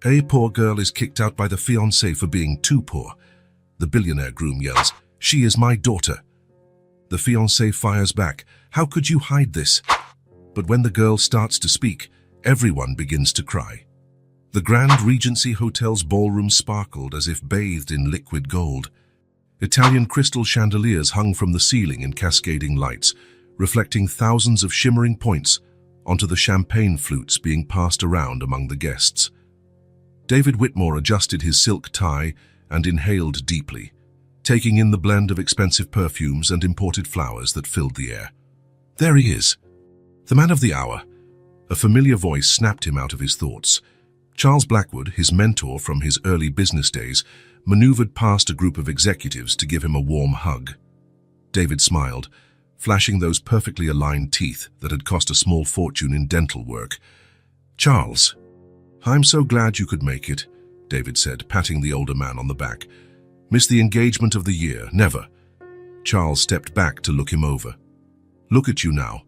A poor girl is kicked out by the fiancé for being too poor. The billionaire groom yells, "She is my daughter." The fiancé fires back, "How could you hide this?" But when the girl starts to speak, everyone begins to cry. The Grand Regency Hotel's ballroom sparkled as if bathed in liquid gold. Italian crystal chandeliers hung from the ceiling in cascading lights, reflecting thousands of shimmering points onto the champagne flutes being passed around among the guests. David Whitmore adjusted his silk tie and inhaled deeply, taking in the blend of expensive perfumes and imported flowers that filled the air. There he is, the man of the hour. A familiar voice snapped him out of his thoughts. Charles Blackwood, his mentor from his early business days, maneuvered past a group of executives to give him a warm hug. David smiled, flashing those perfectly aligned teeth that had cost a small fortune in dental work. "Charles, I'm so glad you could make it," David said, patting the older man on the back. "Miss the engagement of the year, never." Charles stepped back to look him over. "Look at you now.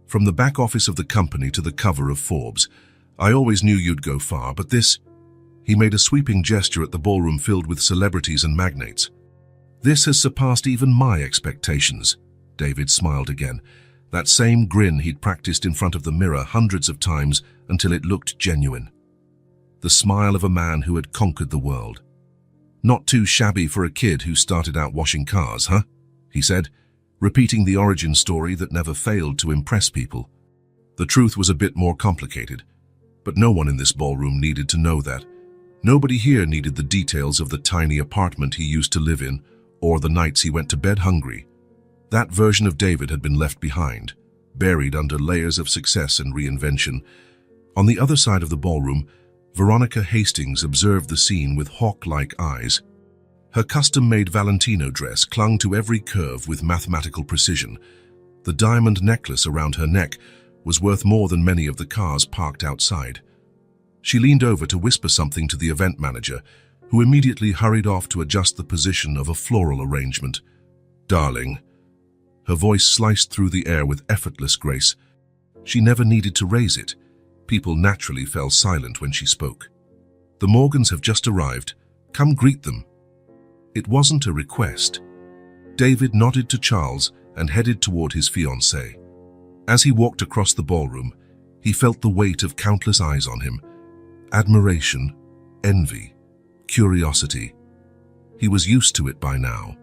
From the back office of the company to the cover of Forbes. I always knew you'd go far, but this..." He made a sweeping gesture at the ballroom filled with celebrities and magnates. "This has surpassed even my expectations." David smiled again, that same grin he'd practiced in front of the mirror hundreds of times until it looked genuine. The smile of a man who had conquered the world. "Not too shabby for a kid who started out washing cars, huh?" he said, repeating the origin story that never failed to impress people. The truth was a bit more complicated, but no one in this ballroom needed to know that. Nobody here needed the details of the tiny apartment he used to live in, or the nights he went to bed hungry. That version of David had been left behind, buried under layers of success and reinvention. On the other side of the ballroom, Veronica Hastings observed the scene with hawk-like eyes. Her custom-made Valentino dress clung to every curve with mathematical precision. The diamond necklace around her neck was worth more than many of the cars parked outside. She leaned over to whisper something to the event manager, who immediately hurried off to adjust the position of a floral arrangement. "Darling." Her voice sliced through the air with effortless grace. She never needed to raise it. People naturally fell silent when she spoke. "The Morgans have just arrived. Come greet them." It wasn't a request. David nodded to Charles and headed toward his fiancée. As he walked across the ballroom, he felt the weight of countless eyes on him. Admiration, envy, curiosity. He was used to it by now.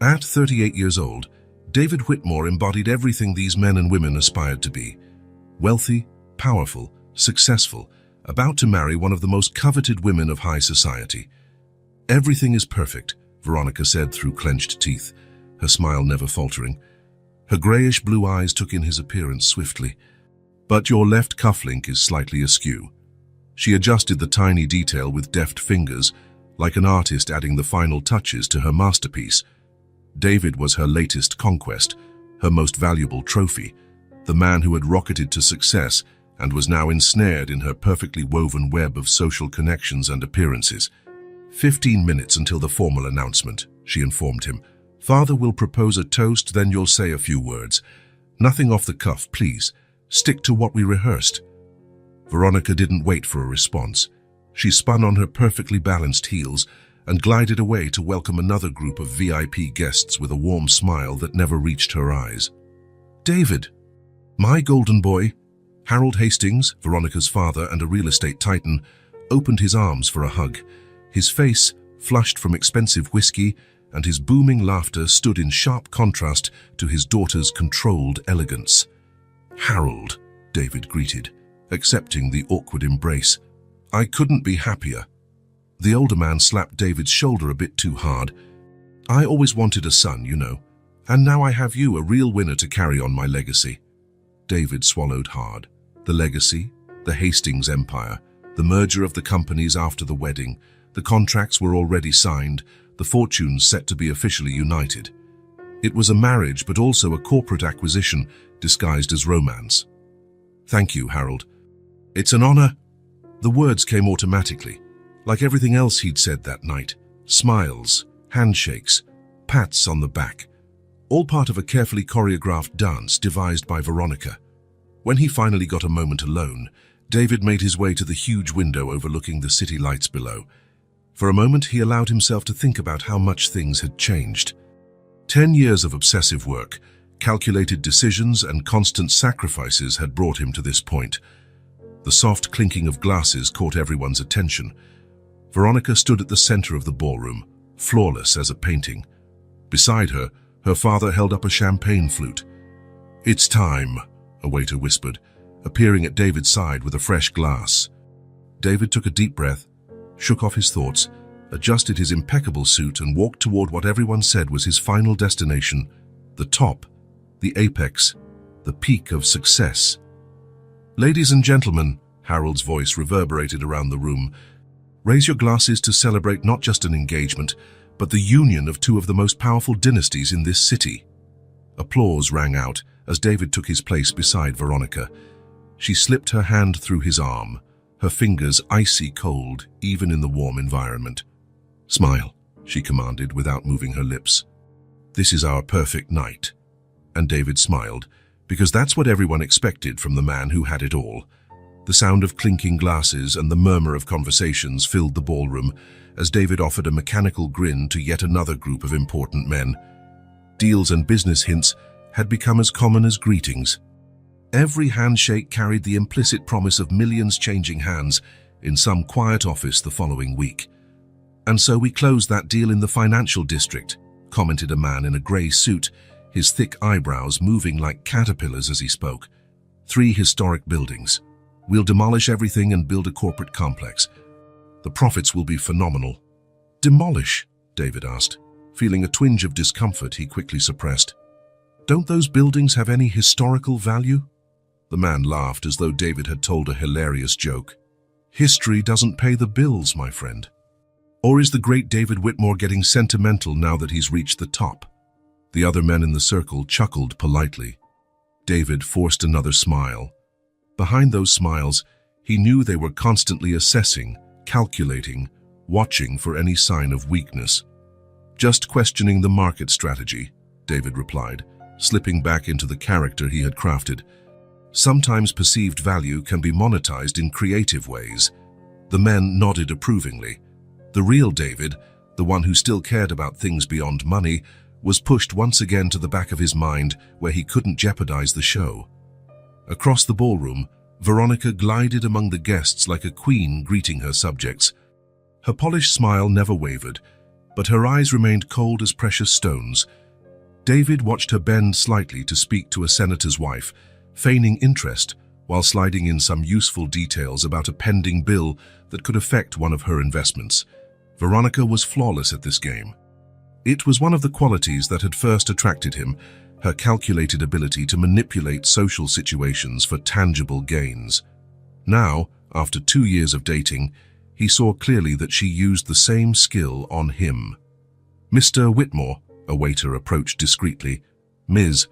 At 38 years old, David Whitmore embodied everything these men and women aspired to be. Wealthy, powerful, successful, about to marry one of the most coveted women of high society. "Everything is perfect," Veronica said through clenched teeth, her smile never faltering. Her grayish blue eyes took in his appearance swiftly. "But your left cufflink is slightly askew." She adjusted the tiny detail with deft fingers, like an artist adding the final touches to her masterpiece. David was her latest conquest, her most valuable trophy, the man who had rocketed to success and was now ensnared in her perfectly woven web of social connections and appearances. 15 minutes until the formal announcement," she informed him. "Father will propose a toast, then you'll say a few words. Nothing off the cuff, please. Stick to what we rehearsed." Veronica didn't wait for a response. She spun on her perfectly balanced heels and glided away to welcome another group of VIP guests with a warm smile that never reached her eyes. "David, my golden boy." Harold Hastings, Veronica's father and a real estate titan, opened his arms for a hug. His face, flushed from expensive whiskey, and his booming laughter stood in sharp contrast to his daughter's controlled elegance. "Harold," David greeted, accepting the awkward embrace. "I couldn't be happier." The older man slapped David's shoulder a bit too hard. "I always wanted a son, you know, and now I have you, a real winner, to carry on my legacy." David swallowed hard. The legacy, the Hastings empire, the merger of the companies after the wedding. The contracts were already signed, the fortunes set to be officially united. It was a marriage, but also a corporate acquisition disguised as romance. "Thank you, Harold. It's an honor." The words came automatically, like everything else he'd said that night. Smiles, handshakes, pats on the back, all part of a carefully choreographed dance devised by Veronica. When he finally got a moment alone, David made his way to the huge window overlooking the city lights below. For a moment, he allowed himself to think about how much things had changed. 10 years of obsessive work, calculated decisions, and constant sacrifices had brought him to this point. The soft clinking of glasses caught everyone's attention. Veronica stood at the center of the ballroom, flawless as a painting. Beside her, her father held up a champagne flute. "It's time," a waiter whispered, appearing at David's side with a fresh glass. David took a deep breath, shook off his thoughts, adjusted his impeccable suit, and walked toward what everyone said was his final destination, the top, the apex, the peak of success. "Ladies and gentlemen," Harold's voice reverberated around the room, "raise your glasses to celebrate not just an engagement, but the union of two of the most powerful dynasties in this city." Applause rang out as David took his place beside Veronica. She slipped her hand through his arm, her fingers icy cold even in the warm environment. "Smile," she commanded without moving her lips. "This is our perfect night." And David smiled, because that's what everyone expected from the man who had it all. The sound of clinking glasses and the murmur of conversations filled the ballroom as David offered a mechanical grin to yet another group of important men. Deals and business hints had become as common as greetings. Every handshake carried the implicit promise of millions changing hands in some quiet office the following week. "And so we closed that deal in the financial district," commented a man in a grey suit, his thick eyebrows moving like caterpillars as he spoke. "3 historic buildings. We'll demolish everything and build a corporate complex. The profits will be phenomenal." "Demolish?" David asked, feeling a twinge of discomfort he quickly suppressed. "Don't those buildings have any historical value?" The man laughed as though David had told a hilarious joke. "History doesn't pay the bills, my friend." Or is the great David Whitmore getting sentimental now that he's reached the top? The other men in the circle chuckled politely. David forced another smile. Behind those smiles, he knew they were constantly assessing, calculating, watching for any sign of weakness. "Just questioning the market strategy," David replied, slipping back into the character he had crafted. "Sometimes perceived value can be monetized in creative ways." The men nodded approvingly. The real David, the one who still cared about things beyond money, was pushed once again to the back of his mind where he couldn't jeopardize the show. Across the ballroom, Veronica glided among the guests like a queen greeting her subjects. Her polished smile never wavered, but her eyes remained cold as precious stones. David watched her bend slightly to speak to a senator's wife, feigning interest while sliding in some useful details about a pending bill that could affect one of her investments. Veronica was flawless at this game. It was one of the qualities that had first attracted him, her calculated ability to manipulate social situations for tangible gains. Now, after 2 years of dating, he saw clearly that she used the same skill on him. "Mr. Whitmore," a waiter approached discreetly. "Ms.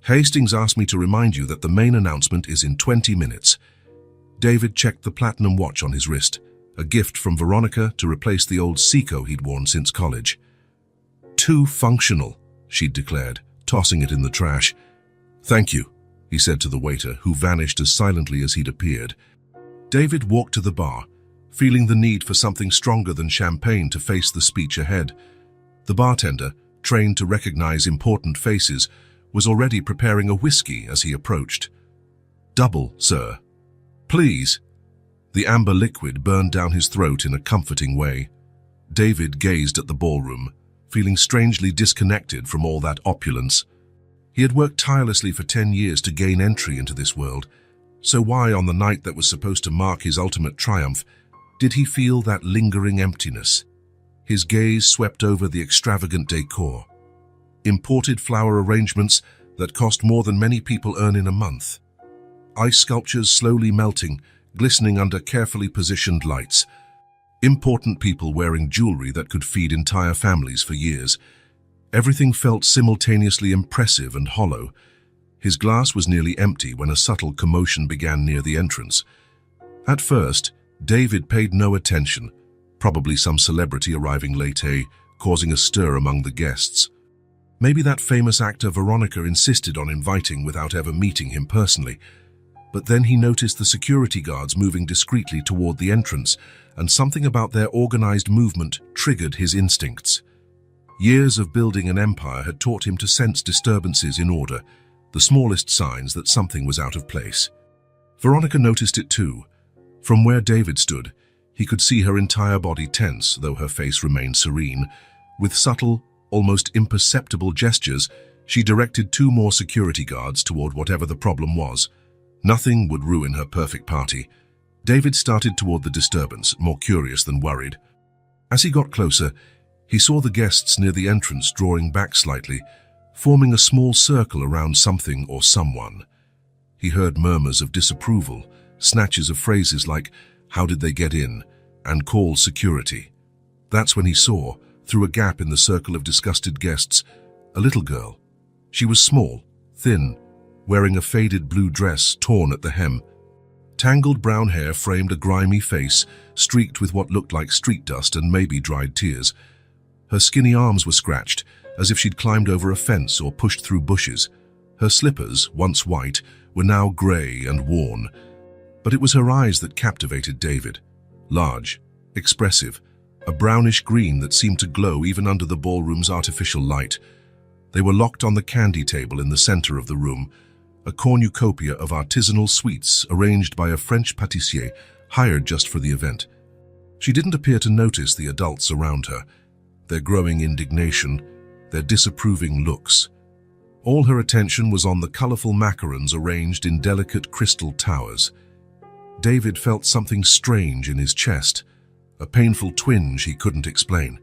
Hastings asked me to remind you that the main announcement is in 20 minutes. David checked the platinum watch on his wrist, a gift from Veronica to replace the old Seiko he'd worn since college. "Too functional," she'd declared, tossing it in the trash. "Thank you," he said to the waiter, who vanished as silently as he'd appeared. David walked to the bar, feeling the need for something stronger than champagne to face the speech ahead. The bartender, trained to recognize important faces, was already preparing a whiskey as he approached. "Double, sir." "Please." The amber liquid burned down his throat in a comforting way. David gazed at the ballroom, feeling strangely disconnected from all that opulence. He had worked tirelessly for 10 years to gain entry into this world, so why on the night that was supposed to mark his ultimate triumph did he feel that lingering emptiness? His gaze swept over the extravagant decor. Imported flower arrangements that cost more than many people earn in a month. Ice sculptures slowly melting, glistening under carefully positioned lights. Important people wearing jewelry that could feed entire families for years. Everything felt simultaneously impressive and hollow. His glass was nearly empty when a subtle commotion began near the entrance. At first, David paid no attention, probably some celebrity arriving late, causing a stir among the guests. Maybe that famous actor Veronica insisted on inviting without ever meeting him personally. But then he noticed the security guards moving discreetly toward the entrance, and something about their organized movement triggered his instincts. Years of building an empire had taught him to sense disturbances in order, the smallest signs that something was out of place. Veronica noticed it too. From where David stood, he could see her entire body tense, though her face remained serene. With subtle, almost imperceptible gestures, she directed 2 more security guards toward whatever the problem was. Nothing would ruin her perfect party. David started toward the disturbance, more curious than worried. As he got closer, he saw the guests near the entrance drawing back slightly, forming a small circle around something or someone. He heard murmurs of disapproval, snatches of phrases like, "How did they get in?" and "Call security." That's when he saw, through a gap in the circle of disgusted guests, a little girl. She was small, thin, wearing a faded blue dress torn at the hem. Tangled brown hair framed a grimy face, streaked with what looked like street dust and maybe dried tears. Her skinny arms were scratched, as if she'd climbed over a fence or pushed through bushes. Her slippers, once white, were now grey and worn. But it was her eyes that captivated David. Large, expressive, a brownish green that seemed to glow even under the ballroom's artificial light. They were locked on the candy table in the center of the room, a cornucopia of artisanal sweets arranged by a French pâtissier hired just for the event. She didn't appear to notice the adults around her, their growing indignation, their disapproving looks. All her attention was on the colorful macarons arranged in delicate crystal towers. David felt something strange in his chest, a painful twinge he couldn't explain.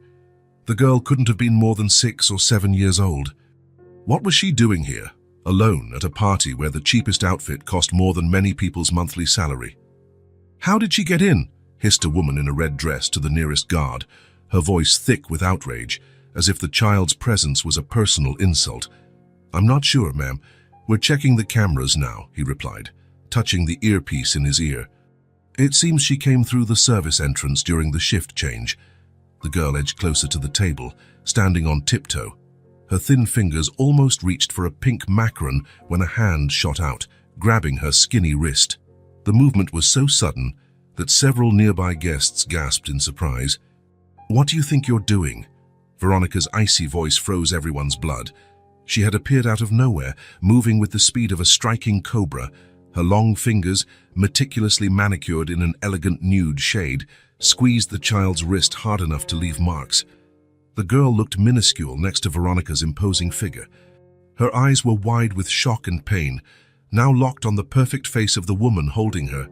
The girl couldn't have been more than 6 or 7 years old. What was she doing here, alone at a party where the cheapest outfit cost more than many people's monthly salary? "How did she get in?" hissed a woman in a red dress to the nearest guard, her voice thick with outrage, as if the child's presence was a personal insult. "I'm not sure, ma'am. We're checking the cameras now," he replied, touching the earpiece in his ear. "It seems she came through the service entrance during the shift change." The girl edged closer to the table, standing on tiptoe. Her thin fingers almost reached for a pink macaron when a hand shot out, grabbing her skinny wrist. The movement was so sudden that several nearby guests gasped in surprise. "What do you think you're doing?" Veronica's icy voice froze everyone's blood. She had appeared out of nowhere, moving with the speed of a striking cobra. Her long fingers, meticulously manicured in an elegant nude shade, squeezed the child's wrist hard enough to leave marks. The girl looked minuscule next to Veronica's imposing figure. Her eyes were wide with shock and pain, now locked on the perfect face of the woman holding her.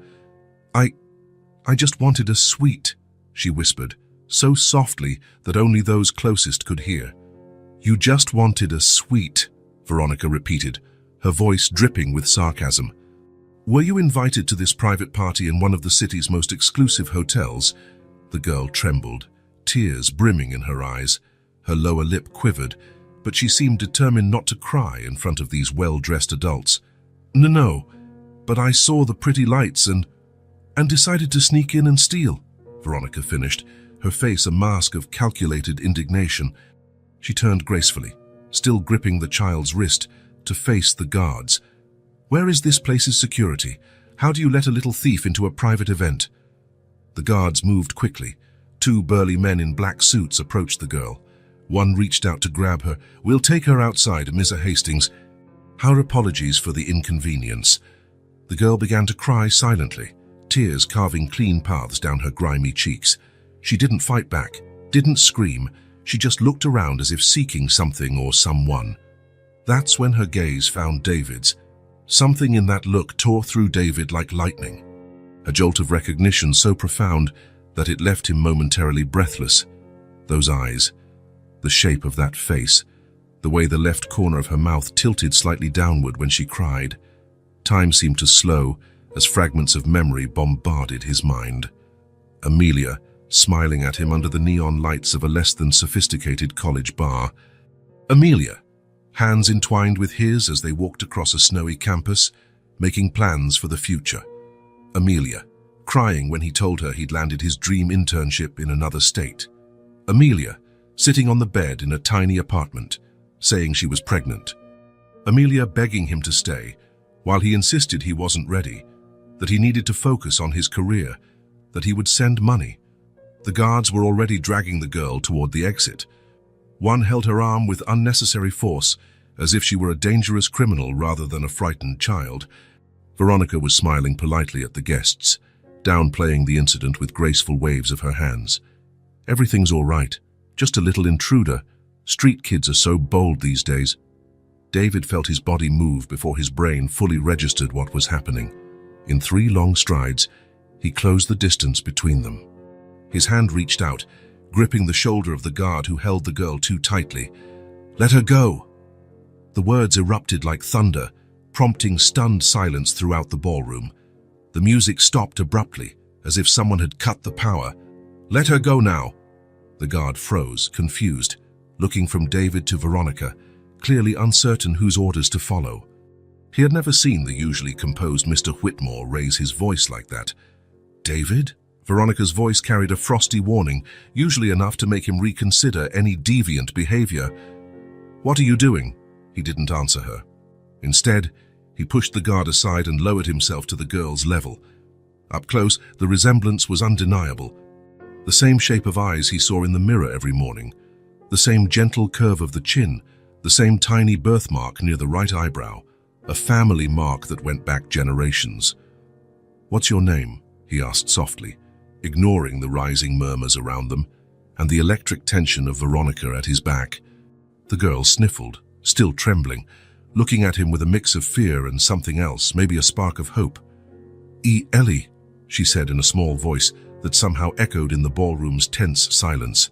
I just wanted a sweet," she whispered, so softly that only those closest could hear. "You just wanted a sweet," Veronica repeated, her voice dripping with sarcasm. "Were you invited to this private party in one of the city's most exclusive hotels?" The girl trembled, tears brimming in her eyes. Her lower lip quivered, but she seemed determined not to cry in front of these well-dressed adults. No, but I saw the pretty lights and decided to sneak in and steal," Veronica finished, her face a mask of calculated indignation. She turned gracefully, still gripping the child's wrist, to face the guards. "Where is this place's security? How do you let a little thief into a private event?" The guards moved quickly. 2 burly men in black suits approached the girl. One reached out to grab her. "We'll take her outside, Miss Hastings." "Our apologies for the inconvenience." The girl began to cry silently, tears carving clean paths down her grimy cheeks. She didn't fight back, didn't scream. She just looked around as if seeking something or someone. That's when her gaze found David's. Something in that look tore through David like lightning. A jolt of recognition so profound that it left him momentarily breathless. Those eyes, the shape of that face, the way the left corner of her mouth tilted slightly downward when she cried. Time seemed to slow as fragments of memory bombarded his mind. Amelia, smiling at him under the neon lights of a less than sophisticated college bar. Amelia, hands entwined with his as they walked across a snowy campus, making plans for the future. Amelia, crying when he told her he'd landed his dream internship in another state. Amelia, sitting on the bed in a tiny apartment, saying she was pregnant. Amelia begging him to stay, while he insisted he wasn't ready, that he needed to focus on his career, that he would send money. The guards were already dragging the girl toward the exit. One held her arm with unnecessary force, as if she were a dangerous criminal rather than a frightened child. Veronica was smiling politely at the guests, downplaying the incident with graceful waves of her hands. "Everything's all right. Just a little intruder. Street kids are so bold these days." David felt his body move before his brain fully registered what was happening. In 3 long strides, he closed the distance between them. His hand reached out, gripping the shoulder of the guard who held the girl too tightly. "Let her go!" The words erupted like thunder, prompting stunned silence throughout the ballroom. The music stopped abruptly, as if someone had cut the power. "Let her go now!" The guard froze, confused, looking from David to Veronica, clearly uncertain whose orders to follow. He had never seen the usually composed Mr. Whitmore raise his voice like that. "David?" Veronica's voice carried a frosty warning, usually enough to make him reconsider any deviant behavior. "What are you doing?" He didn't answer her. Instead, he pushed the guard aside and lowered himself to the girl's level. Up close, the resemblance was undeniable. The same shape of eyes he saw in the mirror every morning, the same gentle curve of the chin, the same tiny birthmark near the right eyebrow, a family mark that went back generations. "What's your name?" he asked softly, ignoring the rising murmurs around them, and the electric tension of Veronica at his back. The girl sniffled, still trembling, looking at him with a mix of fear and something else, maybe a spark of hope. "Ellie," she said in a small voice that somehow echoed in the ballroom's tense silence.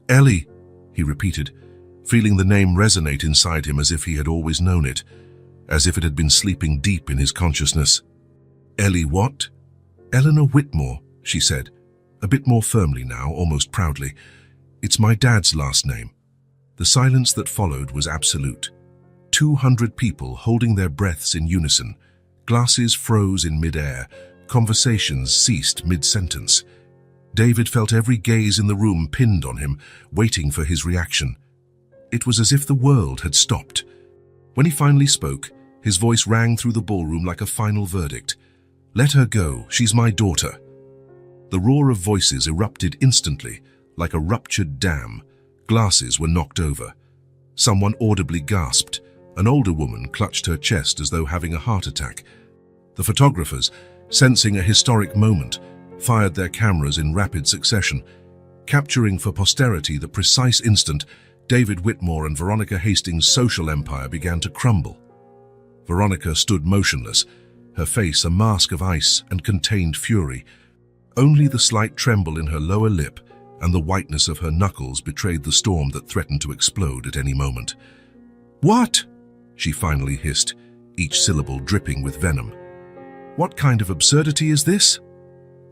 "Ellie," he repeated, feeling the name resonate inside him as if he had always known it, as if it had been sleeping deep in his consciousness. "Ellie what?" "Eleanor Whitmore," she said, a bit more firmly now, almost proudly. "It's my dad's last name." The silence that followed was absolute. 200 people holding their breaths in unison. Glasses froze in mid-air. Conversations ceased mid-sentence. David felt every gaze in the room pinned on him, waiting for his reaction. It was as if the world had stopped. When he finally spoke, his voice rang through the ballroom like a final verdict. "Let her go, she's my daughter." The roar of voices erupted instantly, like a ruptured dam. Glasses were knocked over. Someone audibly gasped. An older woman clutched her chest as though having a heart attack. The photographers, sensing a historic moment, fired their cameras in rapid succession, capturing for posterity the precise instant David Whitmore and Veronica Hastings' social empire began to crumble. Veronica stood motionless, her face a mask of ice and contained fury. Only the slight tremble in her lower lip and the whiteness of her knuckles betrayed the storm that threatened to explode at any moment. "What?" she finally hissed, each syllable dripping with venom. "What kind of absurdity is this?"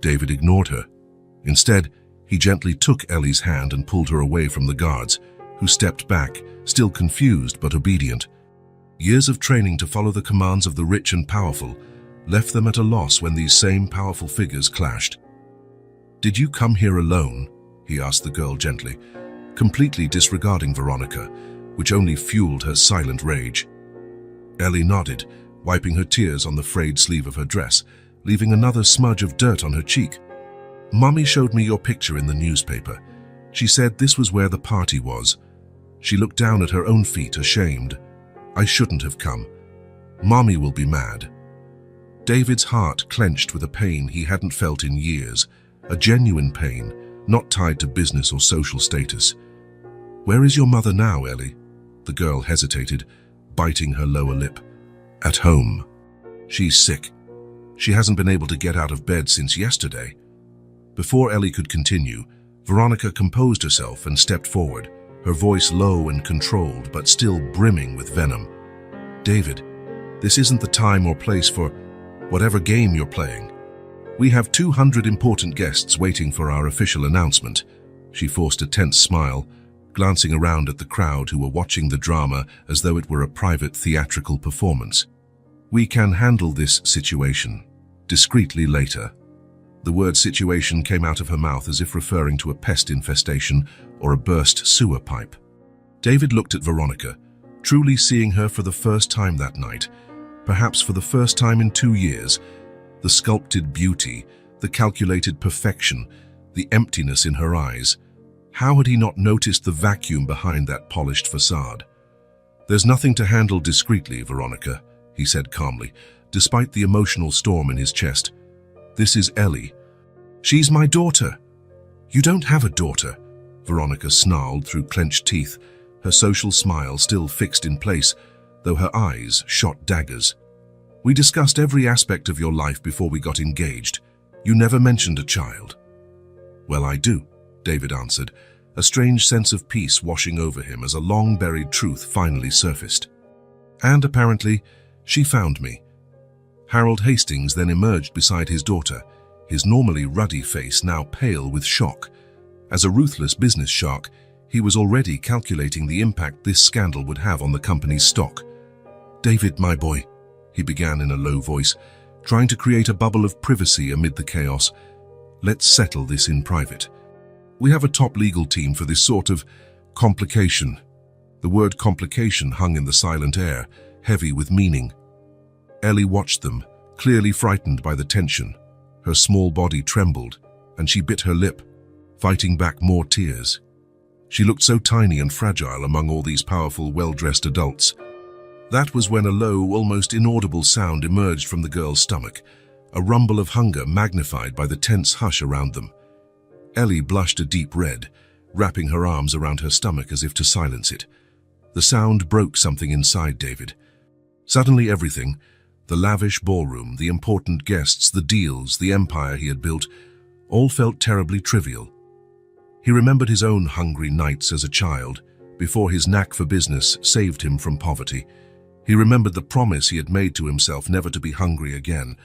David ignored her. Instead, he gently took Ellie's hand and pulled her away from the guards, who stepped back, still confused but obedient. Years of training to follow the commands of the rich and powerful left them at a loss when these same powerful figures clashed. "Did you come here alone?" he asked the girl gently, completely disregarding Veronica, which only fueled her silent rage. Ellie nodded, wiping her tears on the frayed sleeve of her dress, leaving another smudge of dirt on her cheek. "Mommy showed me your picture in the newspaper. She said this was where the party was." She looked down at her own feet, ashamed. "I shouldn't have come. Mommy will be mad." David's heart clenched with a pain he hadn't felt in years, a genuine pain, not tied to business or social status. "Where is your mother now, Ellie?" The girl hesitated, biting her lower lip. "At home. She's sick. She hasn't been able to get out of bed since yesterday." Before Ellie could continue, Veronica composed herself and stepped forward, her voice low and controlled, but still brimming with venom. "David, this isn't the time or place for whatever game you're playing. We have 200 important guests waiting for our official announcement." She forced a tense smile, glancing around at the crowd who were watching the drama as though it were a private theatrical performance. "We can handle this situation discreetly later." The word situation came out of her mouth as if referring to a pest infestation or a burst sewer pipe. David looked at Veronica, truly seeing her for the first time that night, perhaps for the first time in 2 years. The sculpted beauty, the calculated perfection, the emptiness in her eyes. How had he not noticed the vacuum behind that polished facade? "There's nothing to handle discreetly, Veronica," he said calmly, despite the emotional storm in his chest. "This is Ellie." "She's my daughter." "You don't have a daughter," Veronica snarled through clenched teeth, her social smile still fixed in place, though her eyes shot daggers. "We discussed every aspect of your life before we got engaged. You never mentioned a child." "Well, I do," David answered, a strange sense of peace washing over him as a long-buried truth finally surfaced. "And apparently, she found me." Harold Hastings then emerged beside his daughter, his normally ruddy face now pale with shock. As a ruthless business shark, he was already calculating the impact this scandal would have on the company's stock. "David, my boy," he began in a low voice, trying to create a bubble of privacy amid the chaos. "Let's settle this in private. We have a top legal team for this sort of complication." The word complication hung in the silent air, heavy with meaning. Ellie watched them, clearly frightened by the tension. Her small body trembled, and she bit her lip, fighting back more tears. She looked so tiny and fragile among all these powerful, well-dressed adults. That was when a low, almost inaudible sound emerged from the girl's stomach, a rumble of hunger magnified by the tense hush around them. Ellie blushed a deep red, wrapping her arms around her stomach as if to silence it. The sound broke something inside David. Suddenly everything, the lavish ballroom, the important guests, the deals, the empire he had built, all felt terribly trivial. He remembered his own hungry nights as a child, before his knack for business saved him from poverty. He remembered the promise he had made to himself never to be hungry again.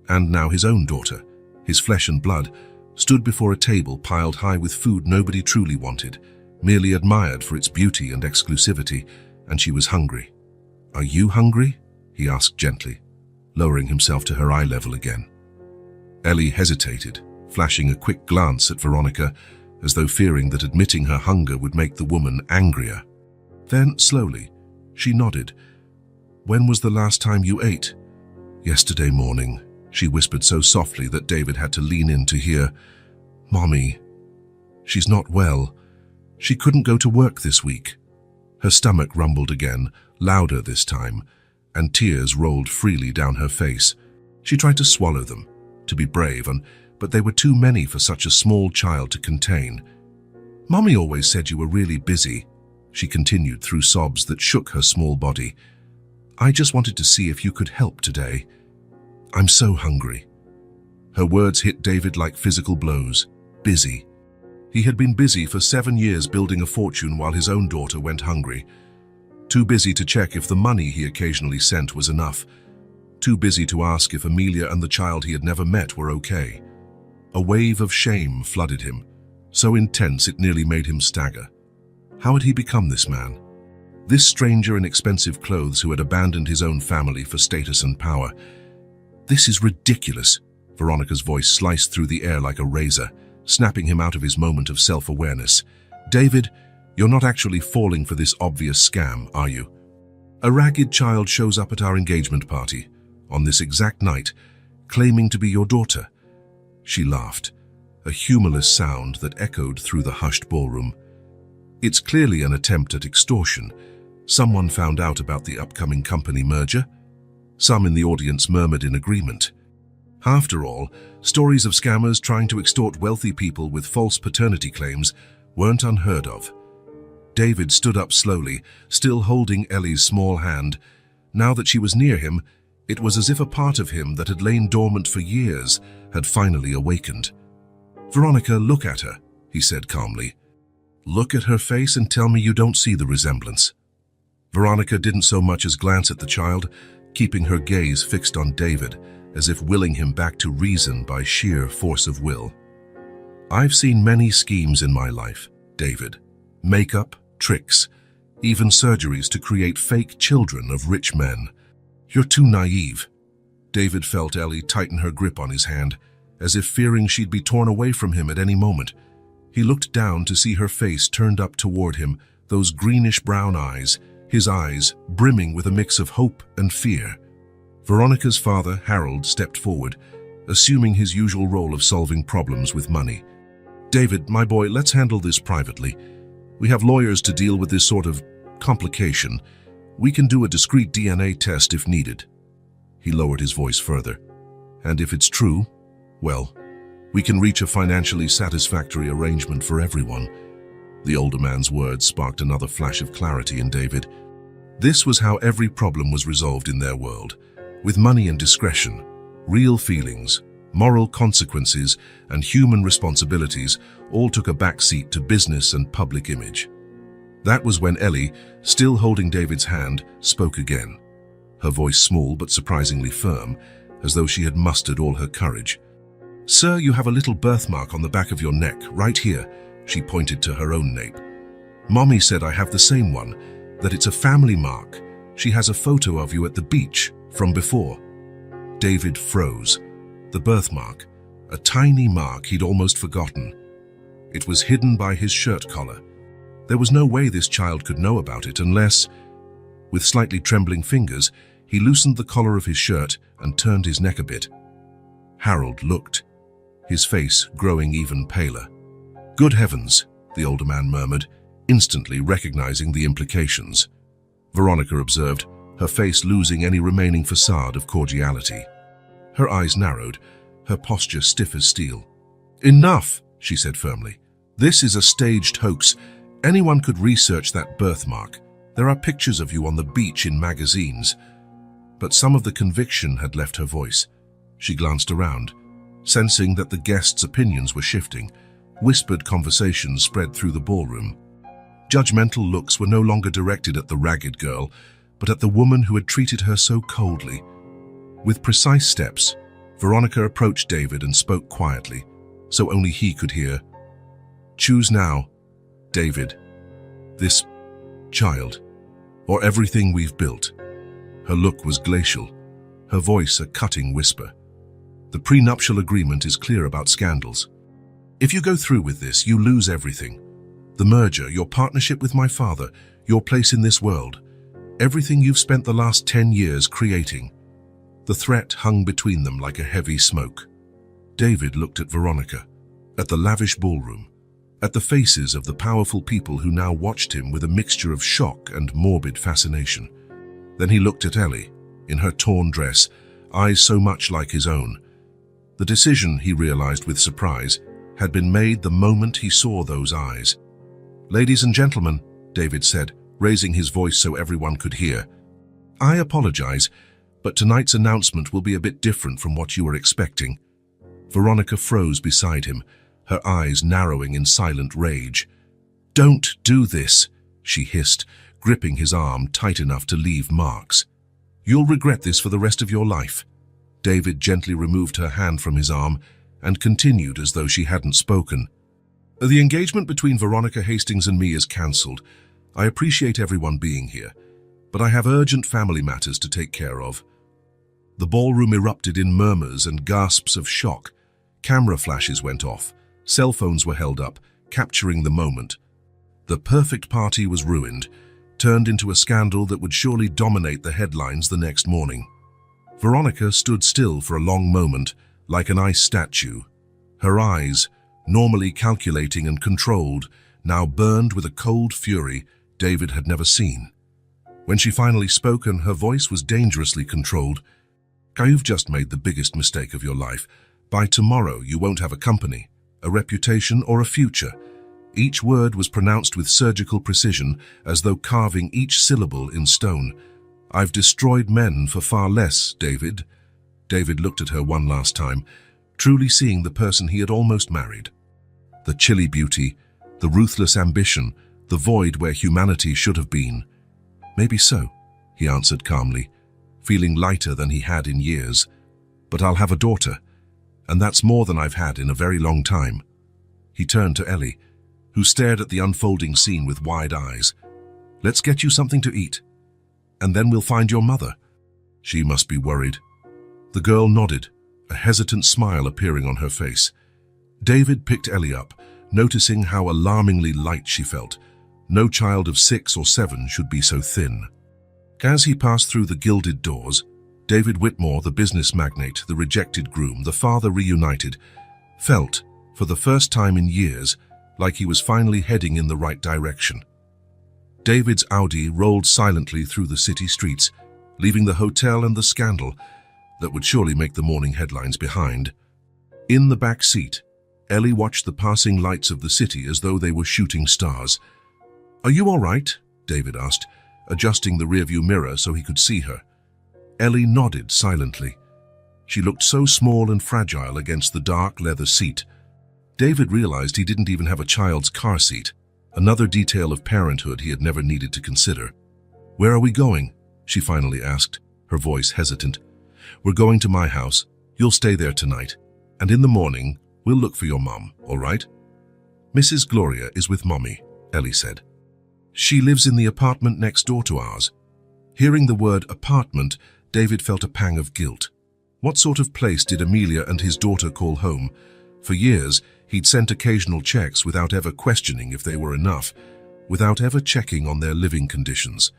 And now his own daughter, his flesh and blood, stood before a table piled high with food nobody truly wanted, merely admired for its beauty and exclusivity, and she was hungry. "Are you hungry?" he asked gently, lowering himself to her eye level again. Ellie hesitated, flashing a quick glance at Veronica, as though fearing that admitting her hunger would make the woman angrier. Then, slowly, she nodded. "When was the last time you ate?" "Yesterday morning," she whispered so softly that David had to lean in to hear. "Mommy, she's not well. She couldn't go to work this week." Her stomach rumbled again, louder this time, and tears rolled freely down her face. She tried to swallow them, to be brave, but they were too many for such a small child to contain. "Mommy always said you were really busy," she continued through sobs that shook her small body. "I just wanted to see if you could help today. I'm so hungry." Her words hit David like physical blows. Busy. He had been busy for 7 years building a fortune while his own daughter went hungry. Too busy to check if the money he occasionally sent was enough. Too busy to ask if Amelia and the child he had never met were okay. A wave of shame flooded him, so intense it nearly made him stagger. How had he become this man? This stranger in expensive clothes who had abandoned his own family for status and power. "This is ridiculous," Veronica's voice sliced through the air like a razor, snapping him out of his moment of self-awareness. "David, you're not actually falling for this obvious scam, are you? A ragged child shows up at our engagement party, on this exact night, claiming to be your daughter." She laughed, a humorless sound that echoed through the hushed ballroom. "It's clearly an attempt at extortion. Someone found out about the upcoming company merger?" Some in the audience murmured in agreement. After all, stories of scammers trying to extort wealthy people with false paternity claims weren't unheard of. David stood up slowly, still holding Ellie's small hand. Now that she was near him, it was as if a part of him that had lain dormant for years had finally awakened. "Veronica, look at her," he said calmly. "Look at her face and tell me you don't see the resemblance." Veronica didn't so much as glance at the child, keeping her gaze fixed on David, as if willing him back to reason by sheer force of will. "I've seen many schemes in my life, David. Makeup, tricks, even surgeries to create fake children of rich men. You're too naive." David felt Ellie tighten her grip on his hand, as if fearing she'd be torn away from him at any moment. He looked down to see her face turned up toward him, those greenish-brown eyes, his eyes brimming with a mix of hope and fear. Veronica's father, Harold, stepped forward, assuming his usual role of solving problems with money. "David, my boy, let's handle this privately. We have lawyers to deal with this sort of complication. We can do a discreet DNA test if needed." He lowered his voice further. "And if it's true, well, we can reach a financially satisfactory arrangement for everyone." The older man's words sparked another flash of clarity in David. This was how every problem was resolved in their world, with money and discretion, real feelings, moral consequences, and human responsibilities all took a backseat to business and public image. That was when Ellie, still holding David's hand, spoke again. Her voice small but surprisingly firm, as though she had mustered all her courage. "Sir, you have a little birthmark on the back of your neck, right here." She pointed to her own nape. "Mommy said I have the same one, that it's a family mark. She has a photo of you at the beach from before." David froze. The birthmark, a tiny mark he'd almost forgotten. It was hidden by his shirt collar. There was no way this child could know about it unless, with slightly trembling fingers, he loosened the collar of his shirt and turned his neck a bit. Harold looked, his face growing even paler. "Good heavens," the older man murmured, instantly recognizing the implications. Veronica observed, her face losing any remaining facade of cordiality. Her eyes narrowed, her posture stiff as steel. "Enough," she said firmly. "This is a staged hoax. Anyone could research that birthmark. There are pictures of you on the beach in magazines." But some of the conviction had left her voice. She glanced around, sensing that the guests' opinions were shifting. Whispered conversations spread through the ballroom. Judgmental looks were no longer directed at the ragged girl, but at the woman who had treated her so coldly. With precise steps, Veronica approached David and spoke quietly, so only he could hear. "Choose now, David. This child, or everything we've built." Her look was glacial, her voice a cutting whisper. "The prenuptial agreement is clear about scandals. If you go through with this, you lose everything. The merger, your partnership with my father, your place in this world, everything you've spent the last 10 years creating." The threat hung between them like a heavy smoke. David looked at Veronica, at the lavish ballroom, at the faces of the powerful people who now watched him with a mixture of shock and morbid fascination. Then he looked at Ellie, in her torn dress, eyes so much like his own. The decision, he realized with surprise, had been made the moment he saw those eyes. "Ladies and gentlemen," David said, raising his voice so everyone could hear, "I apologize, but tonight's announcement will be a bit different from what you were expecting." Veronica froze beside him, her eyes narrowing in silent rage. "Don't do this," she hissed, gripping his arm tight enough to leave marks. "You'll regret this for the rest of your life." David gently removed her hand from his arm and continued as though she hadn't spoken. "The engagement between Veronica Hastings and me is cancelled. I appreciate everyone being here, but I have urgent family matters to take care of." The ballroom erupted in murmurs and gasps of shock. Camera flashes went off. Cell phones were held up, capturing the moment. The perfect party was ruined, turned into a scandal that would surely dominate the headlines the next morning. Veronica stood still for a long moment, like an ice statue. Her eyes, normally calculating and controlled, now burned with a cold fury David had never seen. When she finally spoke, and her voice was dangerously controlled, "You've just made the biggest mistake of your life. By tomorrow you won't have a company, a reputation, or a future." Each word was pronounced with surgical precision, as though carving each syllable in stone. "I've destroyed men for far less, David." David looked at her one last time, truly seeing the person he had almost married. The chilly beauty, the ruthless ambition, the void where humanity should have been. "Maybe so," he answered calmly, feeling lighter than he had in years. "But I'll have a daughter, and that's more than I've had in a very long time." He turned to Ellie, who stared at the unfolding scene with wide eyes. "Let's get you something to eat, and then we'll find your mother. She must be worried." The girl nodded, a hesitant smile appearing on her face. David picked Ellie up, noticing how alarmingly light she felt. No child of 6 or 7 should be so thin. As he passed through the gilded doors, David Whitmore, the business magnate, the rejected groom, the father reunited, felt, for the first time in years, like he was finally heading in the right direction. David's Audi rolled silently through the city streets, leaving the hotel and the scandal that would surely make the morning headlines behind. In the back seat, Ellie watched the passing lights of the city as though they were shooting stars. "Are you all right?" David asked, adjusting the rearview mirror so he could see her. Ellie nodded silently. She looked so small and fragile against the dark leather seat. David realized he didn't even have a child's car seat, another detail of parenthood he had never needed to consider. "Where are we going?" she finally asked, her voice hesitant. "We're going to my house. You'll stay there tonight. And in the morning, we'll look for your mom, all right?" "Mrs. Gloria is with Mommy," Ellie said. "She lives in the apartment next door to ours." Hearing the word apartment, David felt a pang of guilt. What sort of place did Amelia and his daughter call home? For years, he'd sent occasional checks without ever questioning if they were enough, without ever checking on their living conditions.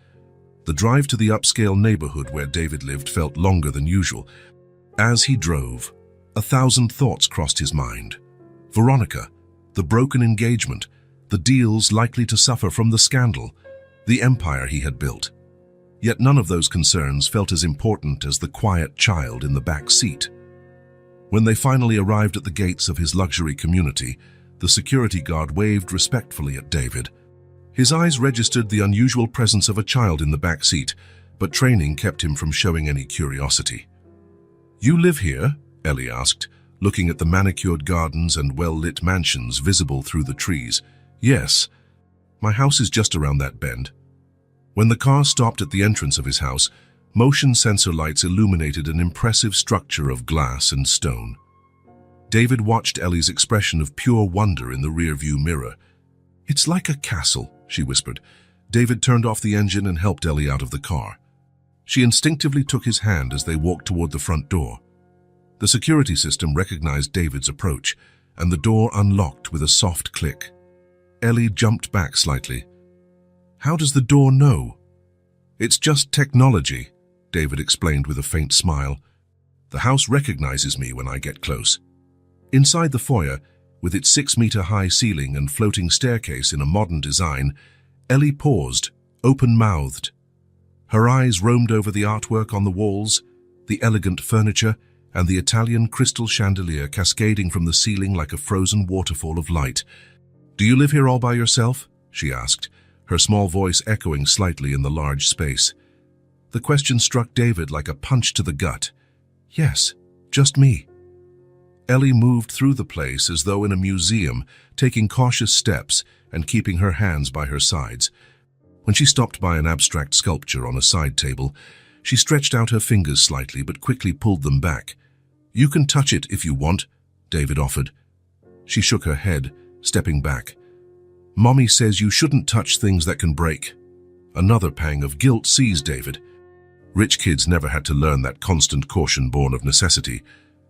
The drive to the upscale neighborhood where David lived felt longer than usual. As he drove, 1,000 thoughts crossed his mind. Veronica, the broken engagement, the deals likely to suffer from the scandal, the empire he had built. Yet none of those concerns felt as important as the quiet child in the back seat. When they finally arrived at the gates of his luxury community, the security guard waved respectfully at David. His eyes registered the unusual presence of a child in the back seat, but training kept him from showing any curiosity. "You live here?" Ellie asked, looking at the manicured gardens and well-lit mansions visible through the trees. "Yes. My house is just around that bend." When the car stopped at the entrance of his house, motion sensor lights illuminated an impressive structure of glass and stone. David watched Ellie's expression of pure wonder in the rearview mirror. "It's like a castle," she whispered. David turned off the engine and helped Ellie out of the car. She instinctively took his hand as they walked toward the front door. The security system recognized David's approach, and the door unlocked with a soft click. Ellie jumped back slightly. "How does the door know?" "It's just technology," David explained with a faint smile. "The house recognizes me when I get close." Inside the foyer, with its 6-meter-high ceiling and floating staircase in a modern design, Ellie paused, open-mouthed. Her eyes roamed over the artwork on the walls, the elegant furniture, and the Italian crystal chandelier cascading from the ceiling like a frozen waterfall of light. "Do you live here all by yourself?" she asked, her small voice echoing slightly in the large space. The question struck David like a punch to the gut. "Yes, just me." Ellie moved through the place as though in a museum, taking cautious steps and keeping her hands by her sides. When she stopped by an abstract sculpture on a side table, she stretched out her fingers slightly but quickly pulled them back. "You can touch it if you want," David offered. She shook her head, stepping back. "Mommy says you shouldn't touch things that can break." Another pang of guilt seized David. Rich kids never had to learn that constant caution born of necessity,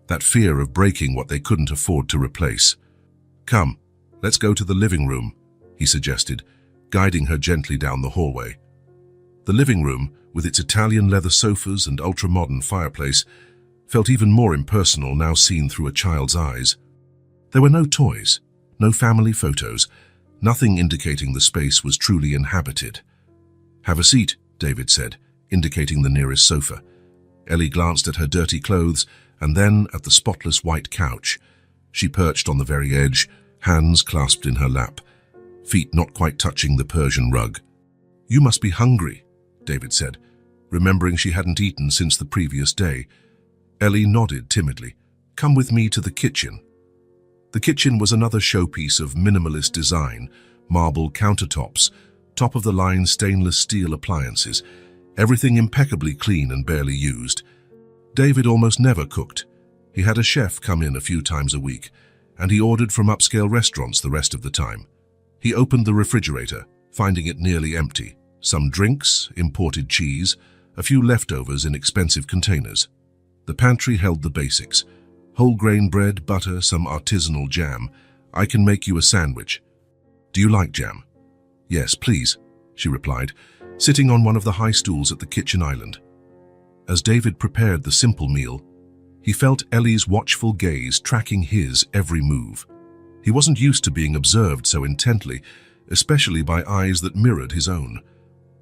that fear of breaking what they couldn't afford to replace. "Come, let's go to the living room," he suggested, guiding her gently down the hallway. The living room, with its Italian leather sofas and ultra-modern fireplace, felt even more impersonal now seen through a child's eyes. There were no toys, no family photos, nothing indicating the space was truly inhabited. "Have a seat," David said, indicating the nearest sofa. Ellie glanced at her dirty clothes and then at the spotless white couch. She perched on the very edge, hands clasped in her lap, feet not quite touching the Persian rug. "You must be hungry," David said, remembering she hadn't eaten since the previous day. Ellie nodded timidly. "Come with me to the kitchen." The kitchen was another showpiece of minimalist design, marble countertops, top-of-the-line stainless steel appliances, everything impeccably clean and barely used. David almost never cooked. He had a chef come in a few times a week, and he ordered from upscale restaurants the rest of the time. He opened the refrigerator, finding it nearly empty. Some drinks, imported cheese, a few leftovers in expensive containers. The pantry held the basics: whole grain bread, butter, some artisanal jam. "I can make you a sandwich." "Do you like jam?" "Yes, please," she replied, sitting on one of the high stools at the kitchen island. As David prepared the simple meal, he felt Ellie's watchful gaze tracking his every move. He wasn't used to being observed so intently, especially by eyes that mirrored his own.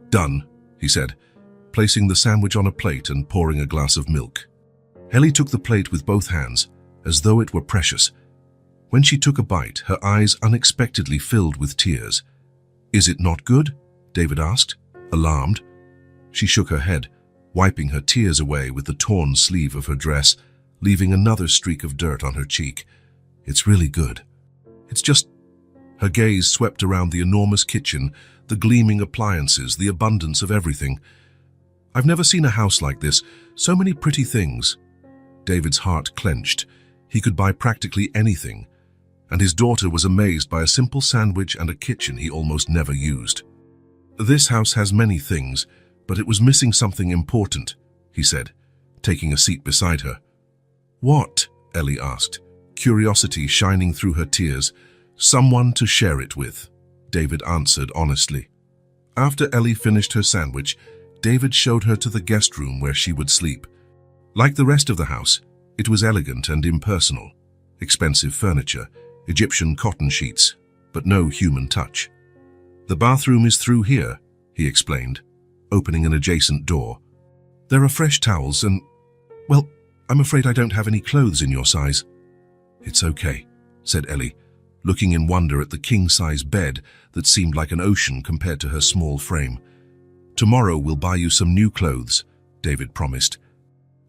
"Done," he said, placing the sandwich on a plate and pouring a glass of milk. Ellie took the plate with both hands, as though it were precious. When she took a bite, her eyes unexpectedly filled with tears. "Is it not good?" David asked, alarmed. She shook her head, wiping her tears away with the torn sleeve of her dress, leaving another streak of dirt on her cheek. "It's really good. It's just—" Her gaze swept around the enormous kitchen, the gleaming appliances, the abundance of everything. "I've never seen a house like this. So many pretty things." David's heart clenched. He could buy practically anything, and his daughter was amazed by a simple sandwich and a kitchen he almost never used. "This house has many things, but it was missing something important," he said, taking a seat beside her. "What?" Ellie asked, curiosity shining through her tears. "Someone to share it with," David answered honestly. After Ellie finished her sandwich, David showed her to the guest room where she would sleep. Like the rest of the house, it was elegant and impersonal. Expensive furniture, Egyptian cotton sheets, but no human touch. "The bathroom is through here," he explained, opening an adjacent door. "There are fresh towels and, well, I'm afraid I don't have any clothes in your size." "It's okay," said Ellie, looking in wonder at the king-size bed that seemed like an ocean compared to her small frame. "Tomorrow we'll buy you some new clothes," David promised.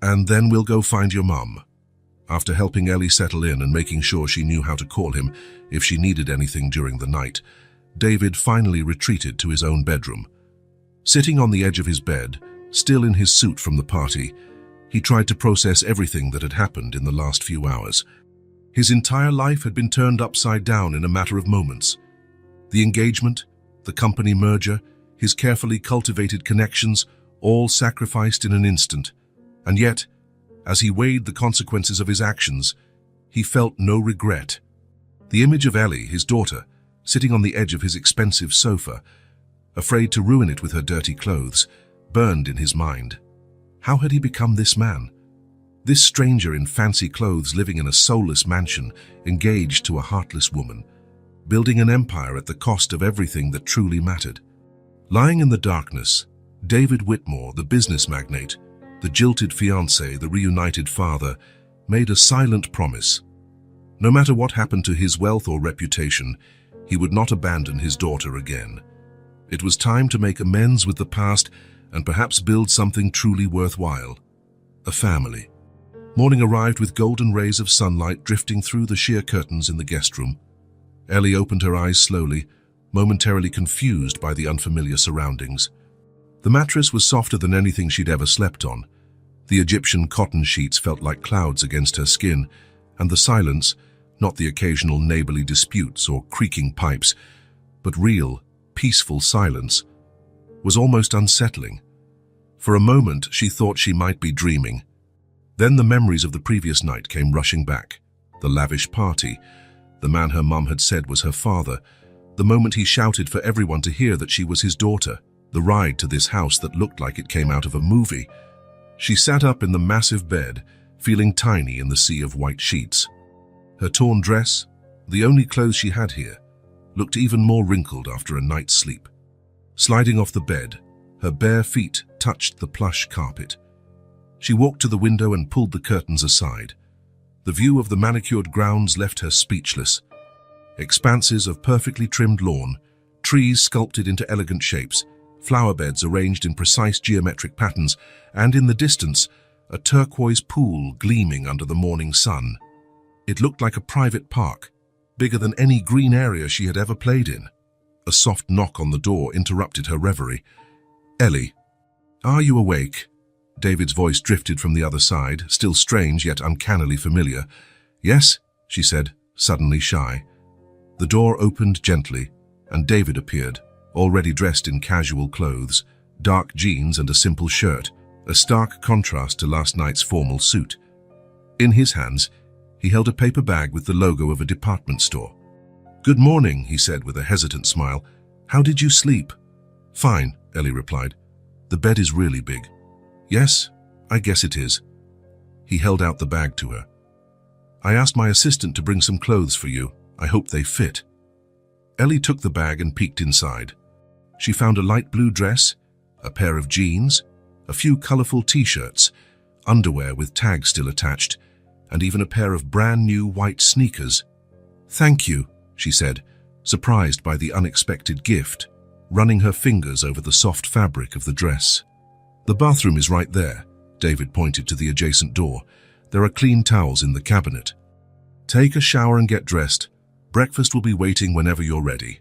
"And then we'll go find your mum." After helping Ellie settle in and making sure she knew how to call him if she needed anything during the night, David finally retreated to his own bedroom. Sitting on the edge of his bed, still in his suit from the party, he tried to process everything that had happened in the last few hours. His entire life had been turned upside down in a matter of moments. The engagement, the company merger, his carefully cultivated connections, all sacrificed in an instant. And yet, as he weighed the consequences of his actions, he felt no regret. The image of Ellie, his daughter, sitting on the edge of his expensive sofa, afraid to ruin it with her dirty clothes, burned in his mind. How had he become this man? This stranger in fancy clothes living in a soulless mansion, engaged to a heartless woman, building an empire at the cost of everything that truly mattered. Lying in the darkness, David Whitmore, the business magnate, the jilted fiancé, the reunited father, made a silent promise. No matter what happened to his wealth or reputation, he would not abandon his daughter again. It was time to make amends with the past and perhaps build something truly worthwhile. A family. Morning arrived with golden rays of sunlight drifting through the sheer curtains in the guest room. Ellie opened her eyes slowly, momentarily confused by the unfamiliar surroundings. The mattress was softer than anything she'd ever slept on. The Egyptian cotton sheets felt like clouds against her skin, and the silence, not the occasional neighborly disputes or creaking pipes, but real, peaceful silence, was almost unsettling. For a moment, she thought she might be dreaming. Then the memories of the previous night came rushing back. The lavish party, the man her mum had said was her father, the moment he shouted for everyone to hear that she was his daughter, the ride to this house that looked like it came out of a movie. She sat up in the massive bed, feeling tiny in the sea of white sheets. Her torn dress, the only clothes she had here, looked even more wrinkled after a night's sleep. Sliding off the bed, her bare feet touched the plush carpet. She walked to the window and pulled the curtains aside. The view of the manicured grounds left her speechless. Expanses of perfectly trimmed lawn, trees sculpted into elegant shapes, flower beds arranged in precise geometric patterns, and in the distance, a turquoise pool gleaming under the morning sun. It looked like a private park, bigger than any green area she had ever played in. A soft knock on the door interrupted her reverie. "Ellie, are you awake?" David's voice drifted from the other side, still strange yet uncannily familiar. "Yes," she said, suddenly shy. The door opened gently, and David appeared, already dressed in casual clothes, dark jeans and a simple shirt, a stark contrast to last night's formal suit. In his hands, he held a paper bag with the logo of a department store. "Good morning," he said with a hesitant smile. "How did you sleep?" "Fine," Ellie replied. "The bed is really big." "Yes, I guess it is. He held out the bag to her. I asked my assistant to bring some clothes for you. I hope they fit. Ellie took the bag and peeked inside. She found a light blue dress, a pair of jeans, a few colorful t-shirts, underwear with tags still attached, and even a pair of brand new white sneakers. Thank you, she said, surprised by the unexpected gift, running her fingers over the soft fabric of the dress. The bathroom is right there, David pointed to the adjacent door. There are clean towels in the cabinet. Take a shower and get dressed. Breakfast will be waiting whenever you're ready.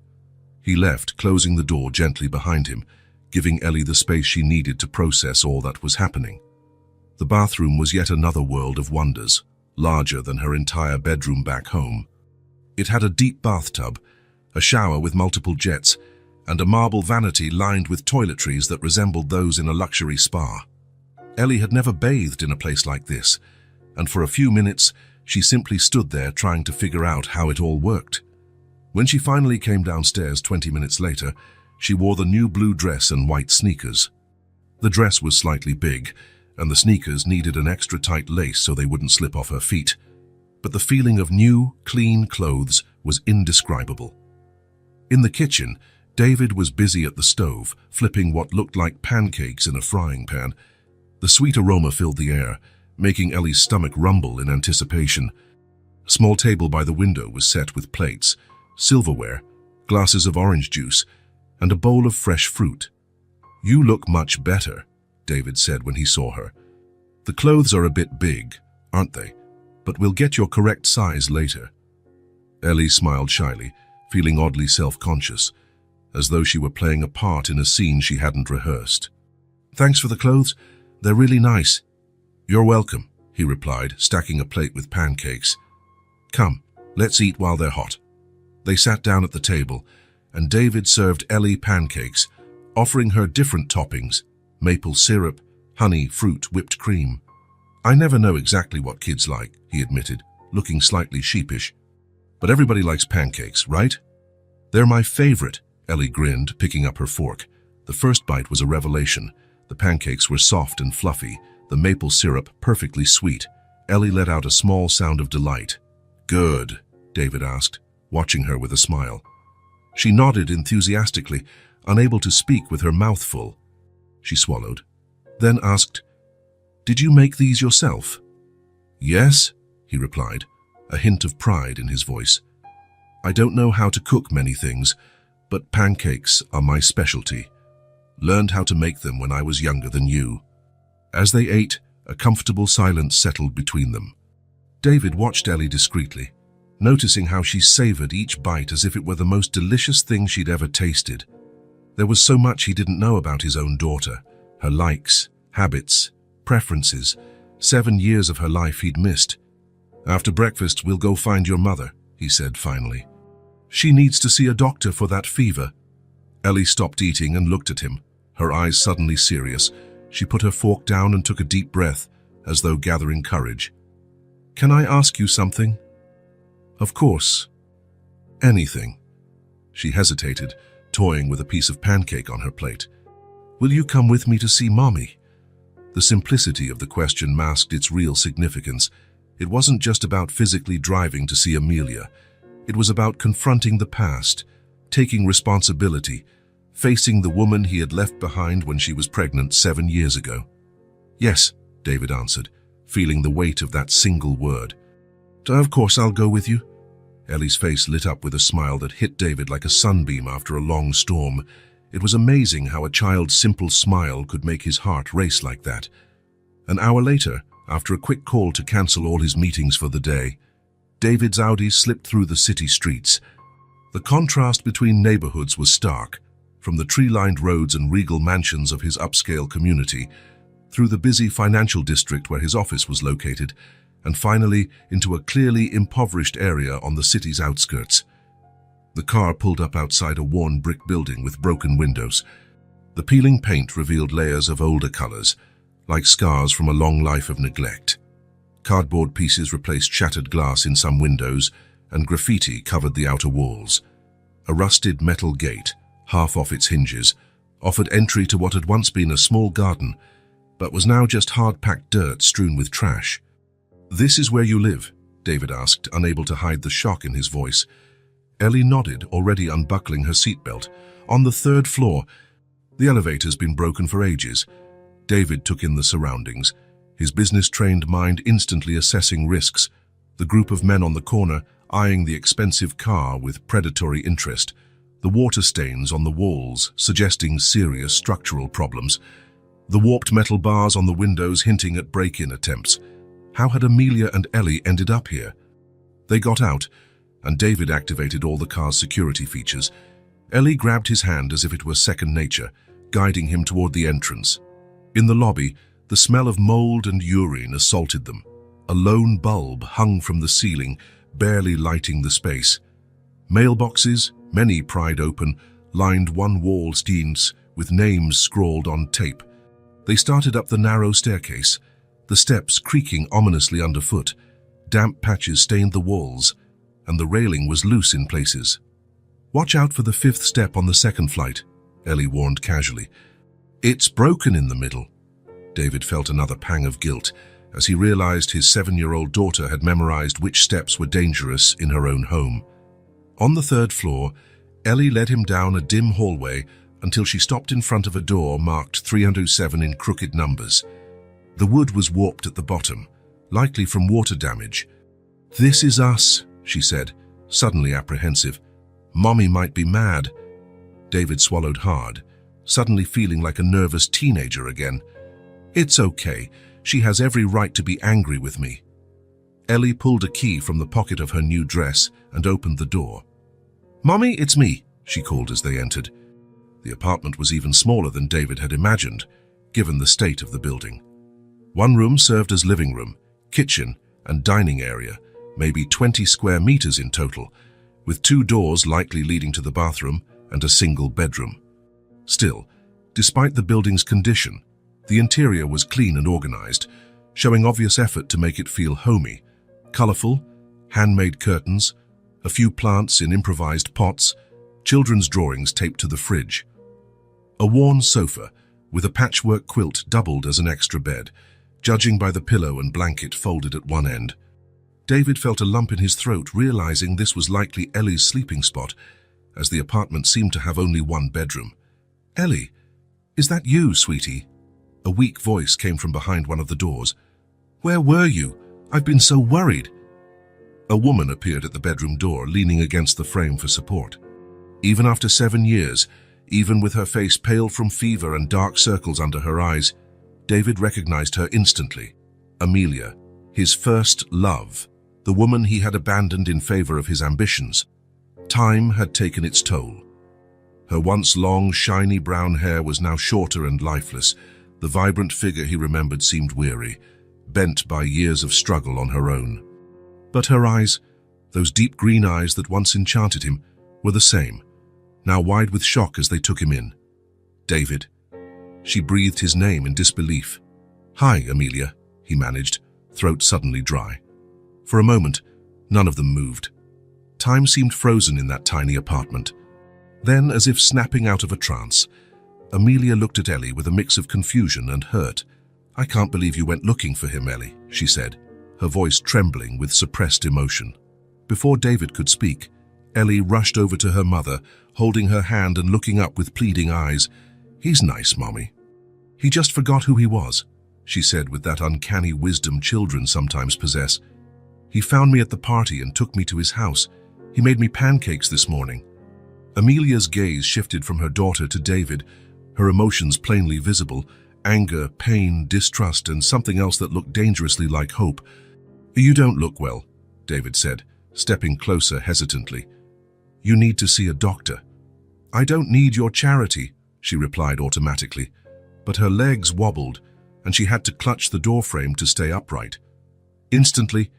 He left, closing the door gently behind him, giving Ellie the space she needed to process all that was happening. The bathroom was yet another world of wonders, larger than her entire bedroom back home. It had a deep bathtub, a shower with multiple jets, and a marble vanity lined with toiletries that resembled those in a luxury spa. Ellie had never bathed in a place like this, and for a few minutes she simply stood there trying to figure out how it all worked. When she finally came downstairs 20 minutes later, she wore the new blue dress and white sneakers. The dress was slightly big, and the sneakers needed an extra tight lace so they wouldn't slip off her feet. But the feeling of new, clean clothes was indescribable. In the kitchen, David was busy at the stove, flipping what looked like pancakes in a frying pan. The sweet aroma filled the air, making Ellie's stomach rumble in anticipation. A small table by the window was set with plates, silverware, glasses of orange juice, and a bowl of fresh fruit. You look much better, David said when he saw her. The clothes are a bit big, aren't they? But we'll get your correct size later. Ellie smiled shyly, feeling oddly self-conscious, as though she were playing a part in a scene she hadn't rehearsed. Thanks for the clothes. They're really nice. You're welcome, he replied, stacking a plate with pancakes. Come, let's eat while they're hot. They sat down at the table, and David served Ellie pancakes, offering her different toppings: maple syrup, honey, fruit, whipped cream. I never know exactly what kids like, he admitted, looking slightly sheepish. But everybody likes pancakes, right? They're my favorite, Ellie grinned, picking up her fork. The first bite was a revelation. The pancakes were soft and fluffy, the maple syrup perfectly sweet. Ellie let out a small sound of delight. Good, David asked, watching her with a smile. She nodded enthusiastically, unable to speak with her mouth full. She swallowed, then asked, Did you make these yourself? Yes, he replied, a hint of pride in his voice. I don't know how to cook many things, but pancakes are my specialty. Learned how to make them when I was younger than you. As they ate, a comfortable silence settled between them. David watched Ellie discreetly, noticing how she savored each bite as if it were the most delicious thing she'd ever tasted. There was so much he didn't know about his own daughter, her likes, habits, preferences. 7 years of her life he'd missed. After breakfast, we'll go find your mother, he said finally. She needs to see a doctor for that fever. Ellie stopped eating and looked at him, her eyes suddenly serious. She put her fork down and took a deep breath, as though gathering courage. Can I ask you something? Of course. Anything. She hesitated, toying with a piece of pancake on her plate. Will you come with me to see Mommy? The simplicity of the question masked its real significance. It wasn't just about physically driving to see Amelia. It was about confronting the past, taking responsibility, facing the woman he had left behind when she was pregnant 7 years ago. Yes, David answered, feeling the weight of that single word. Of course I'll go with you. Ellie's face lit up with a smile that hit David like a sunbeam after a long storm. It was amazing how a child's simple smile could make his heart race like that. An hour later, after a quick call to cancel all his meetings for the day, David's Audi slipped through the city streets. The contrast between neighborhoods was stark, from the tree-lined roads and regal mansions of his upscale community, through the busy financial district where his office was located, and finally into a clearly impoverished area on the city's outskirts. The car pulled up outside a worn brick building with broken windows. The peeling paint revealed layers of older colors, like scars from a long life of neglect. Cardboard pieces replaced shattered glass in some windows, and graffiti covered the outer walls. A rusted metal gate, half off its hinges, offered entry to what had once been a small garden. but was now just hard-packed dirt strewn with trash. "This is where you live?" David asked, unable to hide the shock in his voice. Ellie nodded, already unbuckling her seatbelt. "On the 3rd floor. The elevator's been broken for ages." David took in the surroundings, his business-trained mind instantly assessing risks, the group of men on the corner eyeing the expensive car with predatory interest, the water stains on the walls suggesting serious structural problems, the warped metal bars on the windows hinting at break-in attempts. How had Amelia and Ellie ended up here? They got out, and David activated all the car's security features. Ellie grabbed his hand as if it were second nature, guiding him toward the entrance. In the lobby, the smell of mold and urine assaulted them. A lone bulb hung from the ceiling, barely lighting the space. Mailboxes, many pried open, lined one wall's scenes with names scrawled on tape. They started up the narrow staircase, the steps creaking ominously underfoot. Damp patches stained the walls, and the railing was loose in places. "Watch out for the 5th step on the 2nd flight," Ellie warned casually. "It's broken in the middle." David felt another pang of guilt as he realized his 7-year-old daughter had memorized which steps were dangerous in her own home. On the 3rd floor, Ellie led him down a dim hallway until she stopped in front of a door marked 307 in crooked numbers. The wood was warped at the bottom, likely from water damage. "This is us," she said, suddenly apprehensive. "Mommy might be mad." David swallowed hard, suddenly feeling like a nervous teenager again. "It's okay. She has every right to be angry with me." Ellie pulled a key from the pocket of her new dress and opened the door. "Mommy, it's me," she called as they entered. The apartment was even smaller than David had imagined, given the state of the building. One room served as living room, kitchen, and dining area, maybe 20 square meters in total, with 2 doors likely leading to the bathroom and a single bedroom. Still, despite the building's condition, the interior was clean and organized, showing obvious effort to make it feel homey. Colorful, handmade curtains, a few plants in improvised pots, children's drawings taped to the fridge. A worn sofa with a patchwork quilt doubled as an extra bed, judging by the pillow and blanket folded at one end. David felt a lump in his throat, realizing this was likely Ellie's sleeping spot, as the apartment seemed to have only one bedroom. "Ellie, is that you, sweetie?" A weak voice came from behind one of the doors. "Where were you? I've been so worried." A woman appeared at the bedroom door, leaning against the frame for support. Even after 7 years, even with her face pale from fever and dark circles under her eyes, David recognized her instantly. Amelia, his first love, the woman he had abandoned in favor of his ambitions. Time had taken its toll. Her once long, shiny brown hair was now shorter and lifeless. The vibrant figure he remembered seemed weary, bent by years of struggle on her own. But her eyes, those deep green eyes that once enchanted him, were the same, now wide with shock as they took him in. "David." She breathed his name in disbelief. "Hi, Amelia," he managed, throat suddenly dry. For a moment, none of them moved. Time seemed frozen in that tiny apartment. Then, as if snapping out of a trance, Amelia looked at Ellie with a mix of confusion and hurt. "I can't believe you went looking for him, Ellie," she said, her voice trembling with suppressed emotion. Before David could speak, Ellie rushed over to her mother, holding her hand and looking up with pleading eyes. "He's nice, Mommy." "He just forgot who he was," she said with that uncanny wisdom children sometimes possess. "He found me at the party and took me to his house. He made me pancakes this morning." Amelia's gaze shifted from her daughter to David, her emotions plainly visible: anger, pain, distrust, and something else that looked dangerously like hope. "You don't look well," David said, stepping closer hesitantly. "You need to see a doctor." "I don't need your charity," she replied automatically, but her legs wobbled, and she had to clutch the doorframe to stay upright. Instantly,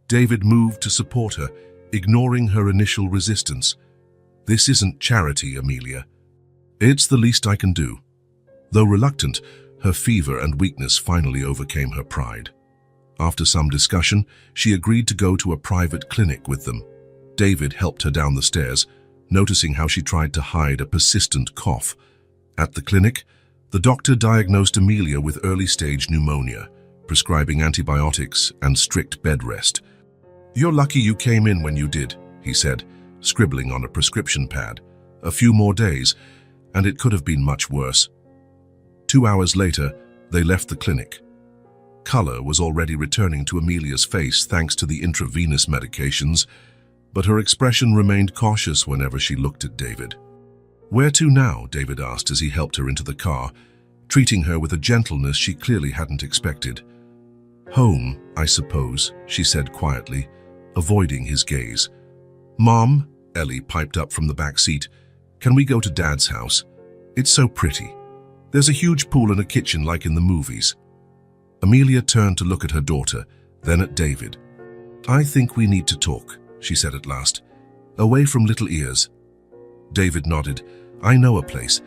David moved to support her, ignoring her initial resistance. "This isn't charity, Amelia. It's the least I can do." Though reluctant, her fever and weakness finally overcame her pride. After some discussion, she agreed to go to a private clinic with them. David helped her down the stairs, noticing how she tried to hide a persistent cough. At the clinic, The doctor diagnosed Amelia with early-stage pneumonia, prescribing antibiotics and strict bed rest. "You're lucky you came in when you did," he said, scribbling on a prescription pad. "A few more days, and it could have been much worse." 2 hours later, they left the clinic. Color was already returning to Amelia's face thanks to the intravenous medications, but her expression remained cautious whenever she looked at David. "Where to now?" David asked as he helped her into the car, treating her with a gentleness she clearly hadn't expected. "Home, I suppose," she said quietly, avoiding his gaze. "Mom," Ellie piped up from the back seat, "can we go to Dad's house? It's so pretty. There's a huge pool and a kitchen like in the movies." Amelia turned to look at her daughter, then at David. "I think we need to talk," she said at last. "Away from little ears." David nodded. "I know a place.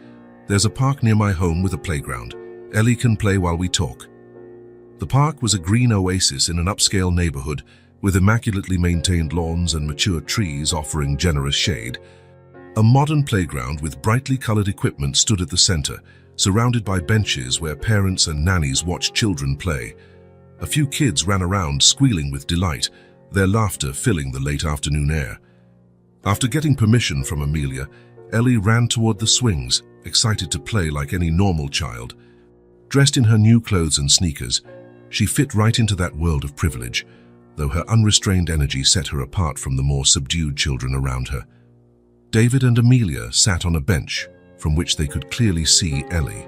There's a park near my home with a playground. Ellie can play while we talk." The park was a green oasis in an upscale neighborhood with immaculately maintained lawns and mature trees offering generous shade. A modern playground with brightly colored equipment stood at the center, surrounded by benches where parents and nannies watched children play. A few kids ran around squealing with delight, their laughter filling the late afternoon air. After getting permission from Amelia, Ellie ran toward the swings, excited to play like any normal child. Dressed in her new clothes and sneakers, she fit right into that world of privilege, though her unrestrained energy set her apart from the more subdued children around her. David and Amelia sat on a bench from which they could clearly see Ellie.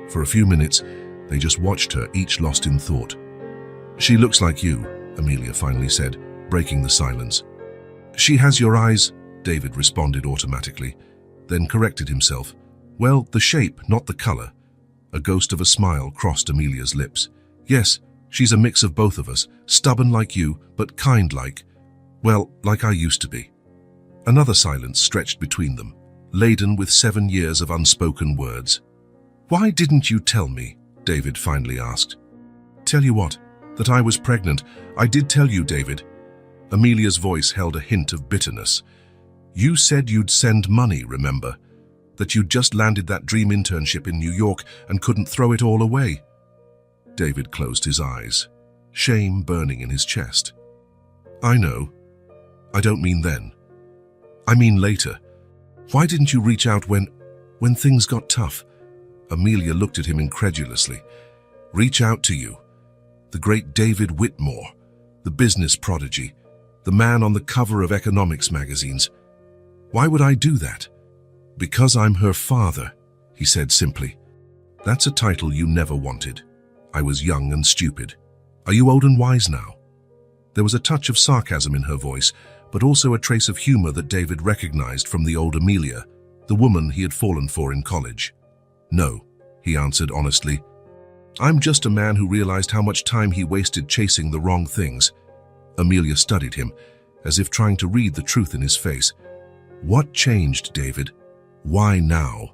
For a few minutes, they just watched her, each lost in thought. "She looks like you," Amelia finally said, breaking the silence. "She has your eyes," David responded automatically, then corrected himself. "Well, the shape, not the color." A ghost of a smile crossed Amelia's lips. "Yes, she's a mix of both of us, stubborn like you, but kind like I used to be." Another silence stretched between them, laden with 7 years of unspoken words. "Why didn't you tell me?" David finally asked. "Tell you what? That I was pregnant. I did tell you, David." Amelia's voice held a hint of bitterness. "You said you'd send money, remember? That you'd just landed that dream internship in New York and couldn't throw it all away." David closed his eyes, shame burning in his chest. "I know. I don't mean then. I mean later. Why didn't you reach out when things got tough?" Amelia looked at him incredulously. "Reach out to you? The great David Whitmore, the business prodigy, the man on the cover of economics magazines. Why would I do that?" "Because I'm her father," he said simply. "That's a title you never wanted. I was young and stupid. Are you old and wise now?" There was a touch of sarcasm in her voice, but also a trace of humor that David recognized from the old Amelia, the woman he had fallen for in college. "No," he answered honestly. "I'm just a man who realized how much time he wasted chasing the wrong things." Amelia studied him, as if trying to read the truth in his face. "What changed, David? Why now?"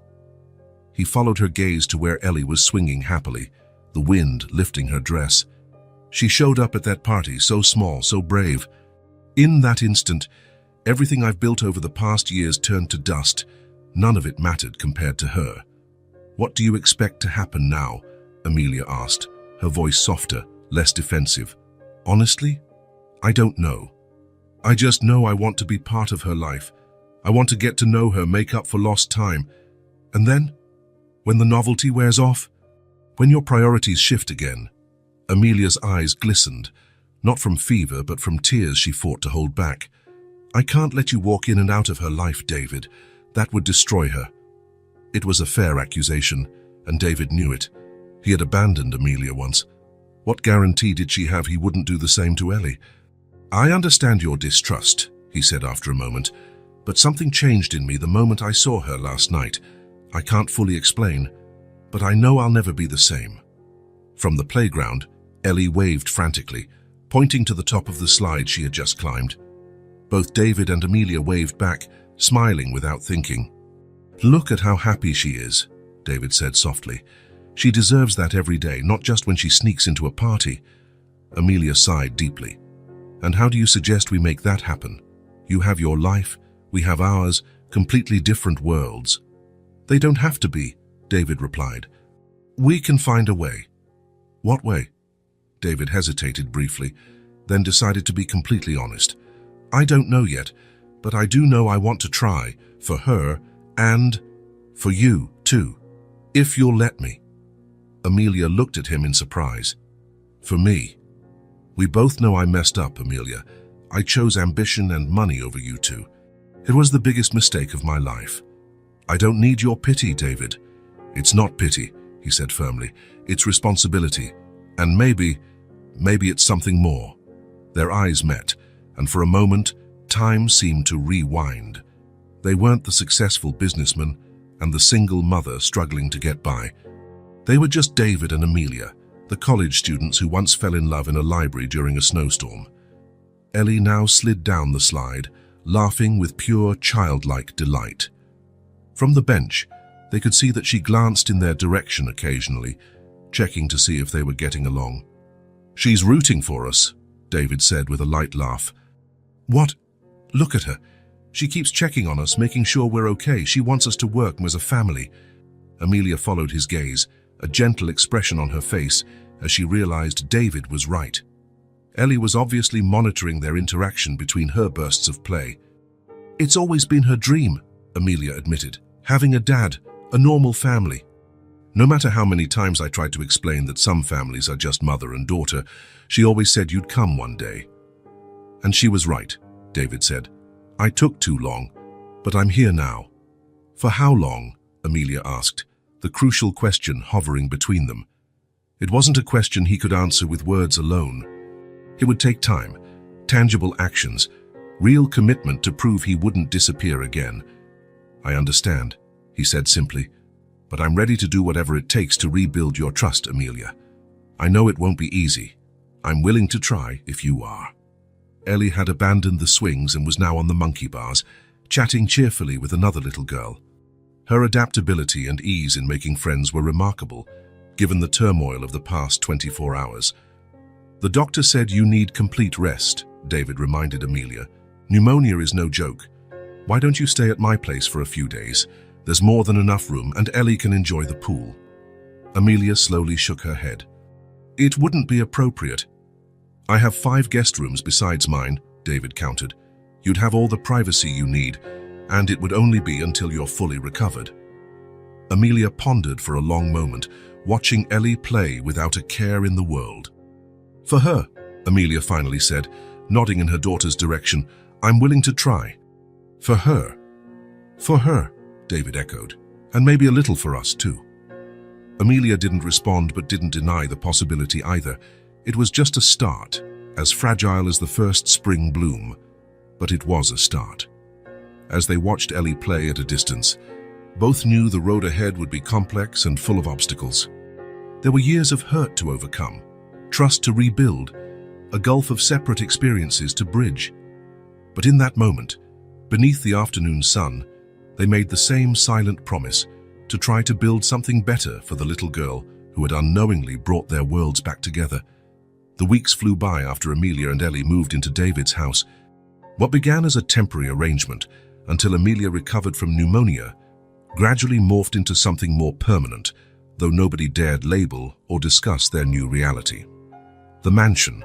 He followed her gaze to where Ellie was swinging happily, the wind lifting her dress. She showed up at that party, so small, so brave. In that instant, everything I've built over the past years turned to dust. None of it mattered compared to her. "What do you expect to happen now?" Amelia asked, her voice softer, less defensive. "Honestly, I don't know. I just know I want to be part of her life. I want to get to know her, make up for lost time. And then, when the novelty wears off, when your priorities shift again." Amelia's eyes glistened, not from fever but from tears she fought to hold back. "I can't let you walk in and out of her life, David. That would destroy her." It was a fair accusation, and David knew it. He had abandoned Amelia once. What guarantee did she have he wouldn't do the same to Ellie? "I understand your distrust," he said after a moment, "but something changed in me the moment I saw her last night. I can't fully explain, but I know I'll never be the same." From the playground, Ellie waved frantically, pointing to the top of the slide she had just climbed. Both David and Amelia waved back, smiling without thinking. "Look at how happy she is," David said softly. "She deserves that every day, not just when she sneaks into a party." Amelia sighed deeply. "And how do you suggest we make that happen? You have your life, we have ours, completely different worlds." "They don't have to be," David replied. We can find a way. What way? David hesitated briefly, then decided to be completely honest. I don't know yet, but I do know I want to try, for her and for you, too, if you'll let me. Amelia looked at him in surprise. For me? We both know I messed up, Amelia. I chose ambition and money over you two. It was the biggest mistake of my life. I don't need your pity, David. It's not pity, he said firmly. It's responsibility. And maybe it's something more. Their eyes met, and for a moment, time seemed to rewind. They weren't the successful businessman and the single mother struggling to get by. They were just David and Amelia, the college students who once fell in love in a library during a snowstorm. Ellie now slid down the slide, laughing with pure childlike delight. From the bench, they could see that she glanced in their direction occasionally, checking to see if they were getting along. She's rooting for us, David said with a light laugh. What? Look at her. She keeps checking on us, making sure we're okay. She wants us to work as a family. Amelia followed his gaze, a gentle expression on her face as she realized David was right. Ellie was obviously monitoring their interaction between her bursts of play. It's always been her dream, Amelia admitted, having a dad, a normal family. No matter how many times I tried to explain that some families are just mother and daughter, she always said you'd come one day. And she was right, David said. I took too long, but I'm here now. For how long? Amelia asked, the crucial question hovering between them. It wasn't a question he could answer with words alone. It would take time, tangible actions, real commitment to prove he wouldn't disappear again. I understand, he said simply, but I'm ready to do whatever it takes to rebuild your trust, Amelia. I know it won't be easy. I'm willing to try if you are. Ellie had abandoned the swings and was now on the monkey bars, chatting cheerfully with another little girl. Her adaptability and ease in making friends were remarkable, given the turmoil of the past 24 hours. The doctor said you need complete rest, David reminded Amelia. Pneumonia is no joke. Why don't you stay at my place for a few days? There's more than enough room and Ellie can enjoy the pool. Amelia slowly shook her head. It wouldn't be appropriate. I have 5 guest rooms besides mine, David countered. You'd have all the privacy you need, and it would only be until you're fully recovered. Amelia pondered for a long moment, watching Ellie play without a care in the world. For her, Amelia finally said, nodding in her daughter's direction, I'm willing to try. For her. For her, David echoed, and maybe a little for us too. Amelia didn't respond but didn't deny the possibility either. It was just a start, as fragile as the first spring bloom, but it was a start. As they watched Ellie play at a distance, both knew the road ahead would be complex and full of obstacles. There were years of hurt to overcome, trust to rebuild, a gulf of separate experiences to bridge. But in that moment, beneath the afternoon sun, they made the same silent promise to try to build something better for the little girl who had unknowingly brought their worlds back together. The weeks flew by after Amelia and Ellie moved into David's house. What began as a temporary arrangement until Amelia recovered from pneumonia gradually morphed into something more permanent, though nobody dared label or discuss their new reality. The mansion,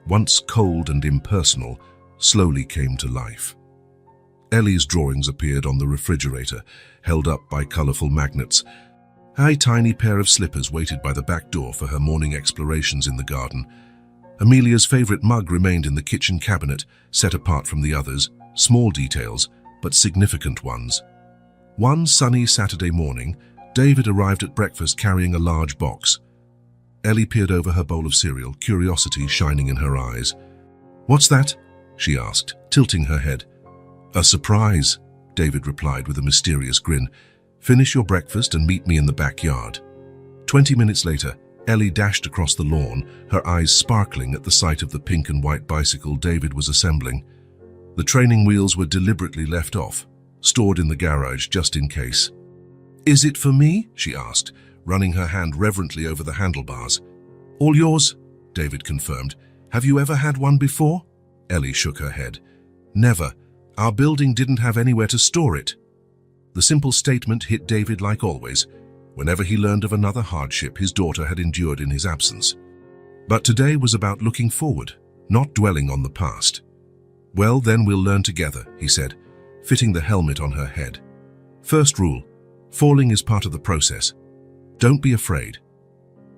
once cold and impersonal, slowly came to life. Ellie's drawings appeared on the refrigerator, held up by colorful magnets. A tiny pair of slippers waited by the back door for her morning explorations in the garden. Amelia's favorite mug remained in the kitchen cabinet, set apart from the others, small details, but significant ones. One sunny Saturday morning, David arrived at breakfast carrying a large box. Ellie peered over her bowl of cereal, curiosity shining in her eyes. "What's that?" she asked, tilting her head. "A surprise," David replied with a mysterious grin. "Finish your breakfast and meet me in the backyard." 20 minutes later, Ellie dashed across the lawn, her eyes sparkling at the sight of the pink and white bicycle David was assembling. The training wheels were deliberately left off, stored in the garage just in case. "Is it for me?" she asked, running her hand reverently over the handlebars. "All yours," David confirmed. "Have you ever had one before?" Ellie shook her head. "Never. Our building didn't have anywhere to store it." The simple statement hit David like always. whenever he learned of another hardship his daughter had endured in his absence. But today was about looking forward, not dwelling on the past. "Well, then we'll learn together," he said, fitting the helmet on her head. "First rule, falling is part of the process. Don't be afraid."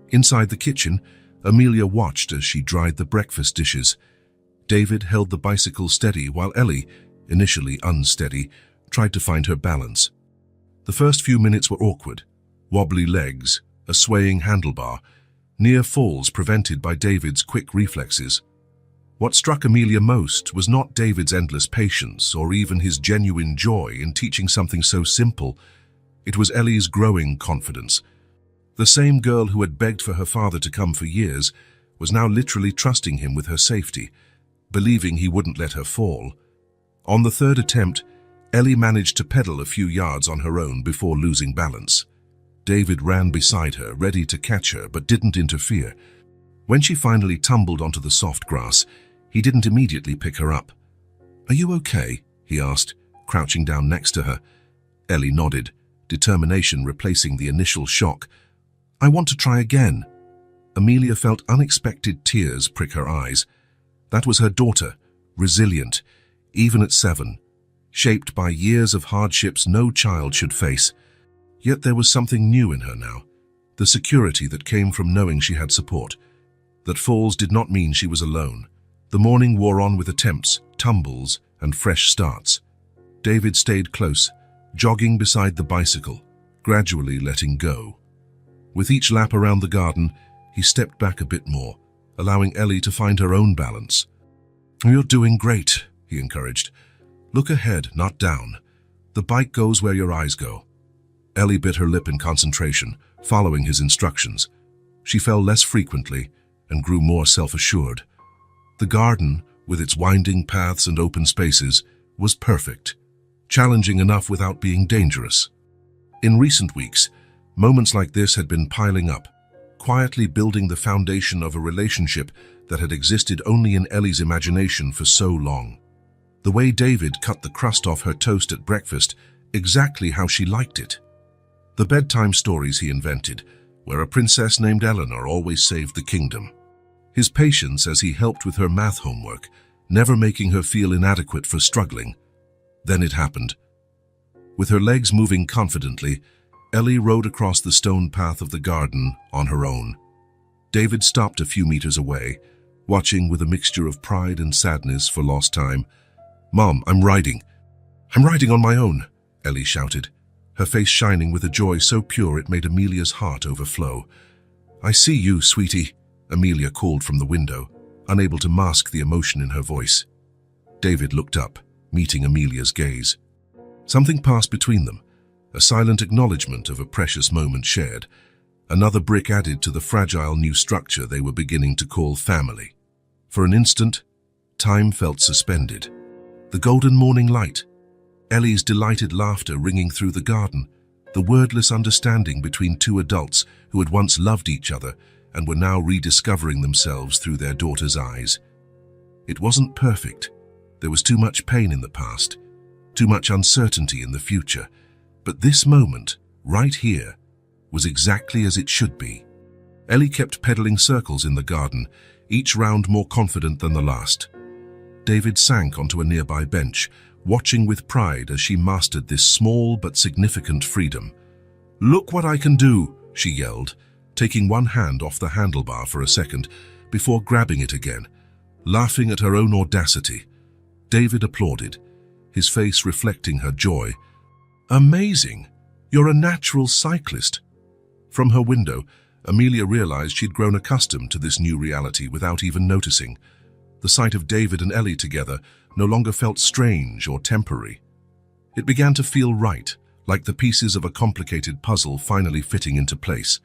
Inside the kitchen, Amelia watched as she dried the breakfast dishes. David held the bicycle steady while Ellie, initially unsteady, tried to find her balance. The first few minutes were awkward. Wobbly legs, a swaying handlebar, near falls prevented by David's quick reflexes. What struck Amelia most was not David's endless patience or even his genuine joy in teaching something so simple. It was Ellie's growing confidence. The same girl who had begged for her father to come for years was now literally trusting him with her safety, believing he wouldn't let her fall. On the third attempt, Ellie managed to pedal a few yards on her own before losing balance. David ran beside her, ready to catch her, but didn't interfere. When she finally tumbled onto the soft grass, he didn't immediately pick her up. "Are you okay?" he asked, crouching down next to her. Ellie nodded, determination replacing the initial shock. "I want to try again." Amelia felt unexpected tears prick her eyes. That was her daughter, resilient, even at 7, shaped by years of hardships no child should face. Yet there was something new in her now, the security that came from knowing she had support. That falls did not mean she was alone. The morning wore on with attempts, tumbles, and fresh starts. David stayed close, jogging beside the bicycle, gradually letting go. With each lap around the garden, he stepped back a bit more, allowing Ellie to find her own balance. "You're doing great," he encouraged. "Look ahead, not down. The bike goes where your eyes go." Ellie bit her lip in concentration, following his instructions. She fell less frequently and grew more self-assured. The garden, with its winding paths and open spaces, was perfect, challenging enough without being dangerous. In recent weeks, moments like this had been piling up, quietly building the foundation of a relationship that had existed only in Ellie's imagination for so long. The way David cut the crust off her toast at breakfast, exactly how she liked it. The bedtime stories he invented, where a princess named Eleanor always saved the kingdom. His patience as he helped with her math homework, never making her feel inadequate for struggling. Then it happened. With her legs moving confidently, Ellie rode across the stone path of the garden on her own. David stopped a few meters away, watching with a mixture of pride and sadness for lost time. "Mom, I'm riding. I'm riding on my own," Ellie shouted, her face shining with a joy so pure it made Amelia's heart overflow. "I see you, sweetie," Amelia called from the window, unable to mask the emotion in her voice. David looked up, meeting Amelia's gaze. Something passed between them, a silent acknowledgement of a precious moment shared, another brick added to the fragile new structure they were beginning to call family. For an instant, time felt suspended. The golden morning light, Ellie's delighted laughter ringing through the garden, the wordless understanding between two adults who had once loved each other and were now rediscovering themselves through their daughter's eyes. It wasn't perfect. There was too much pain in the past, too much uncertainty in the future. But this moment, right here, was exactly as it should be. Ellie kept pedaling circles in the garden, each round more confident than the last. David sank onto a nearby bench, watching with pride as she mastered this small but significant freedom. "Look what I can do," she yelled, taking one hand off the handlebar for a second before grabbing it again, laughing at her own audacity. David applauded, his face reflecting her joy. "Amazing! You're a natural cyclist." From her window, Amelia realized she'd grown accustomed to this new reality without even noticing. The sight of David and Ellie together no longer felt strange or temporary. It began to feel right, like the pieces of a complicated puzzle finally fitting into place.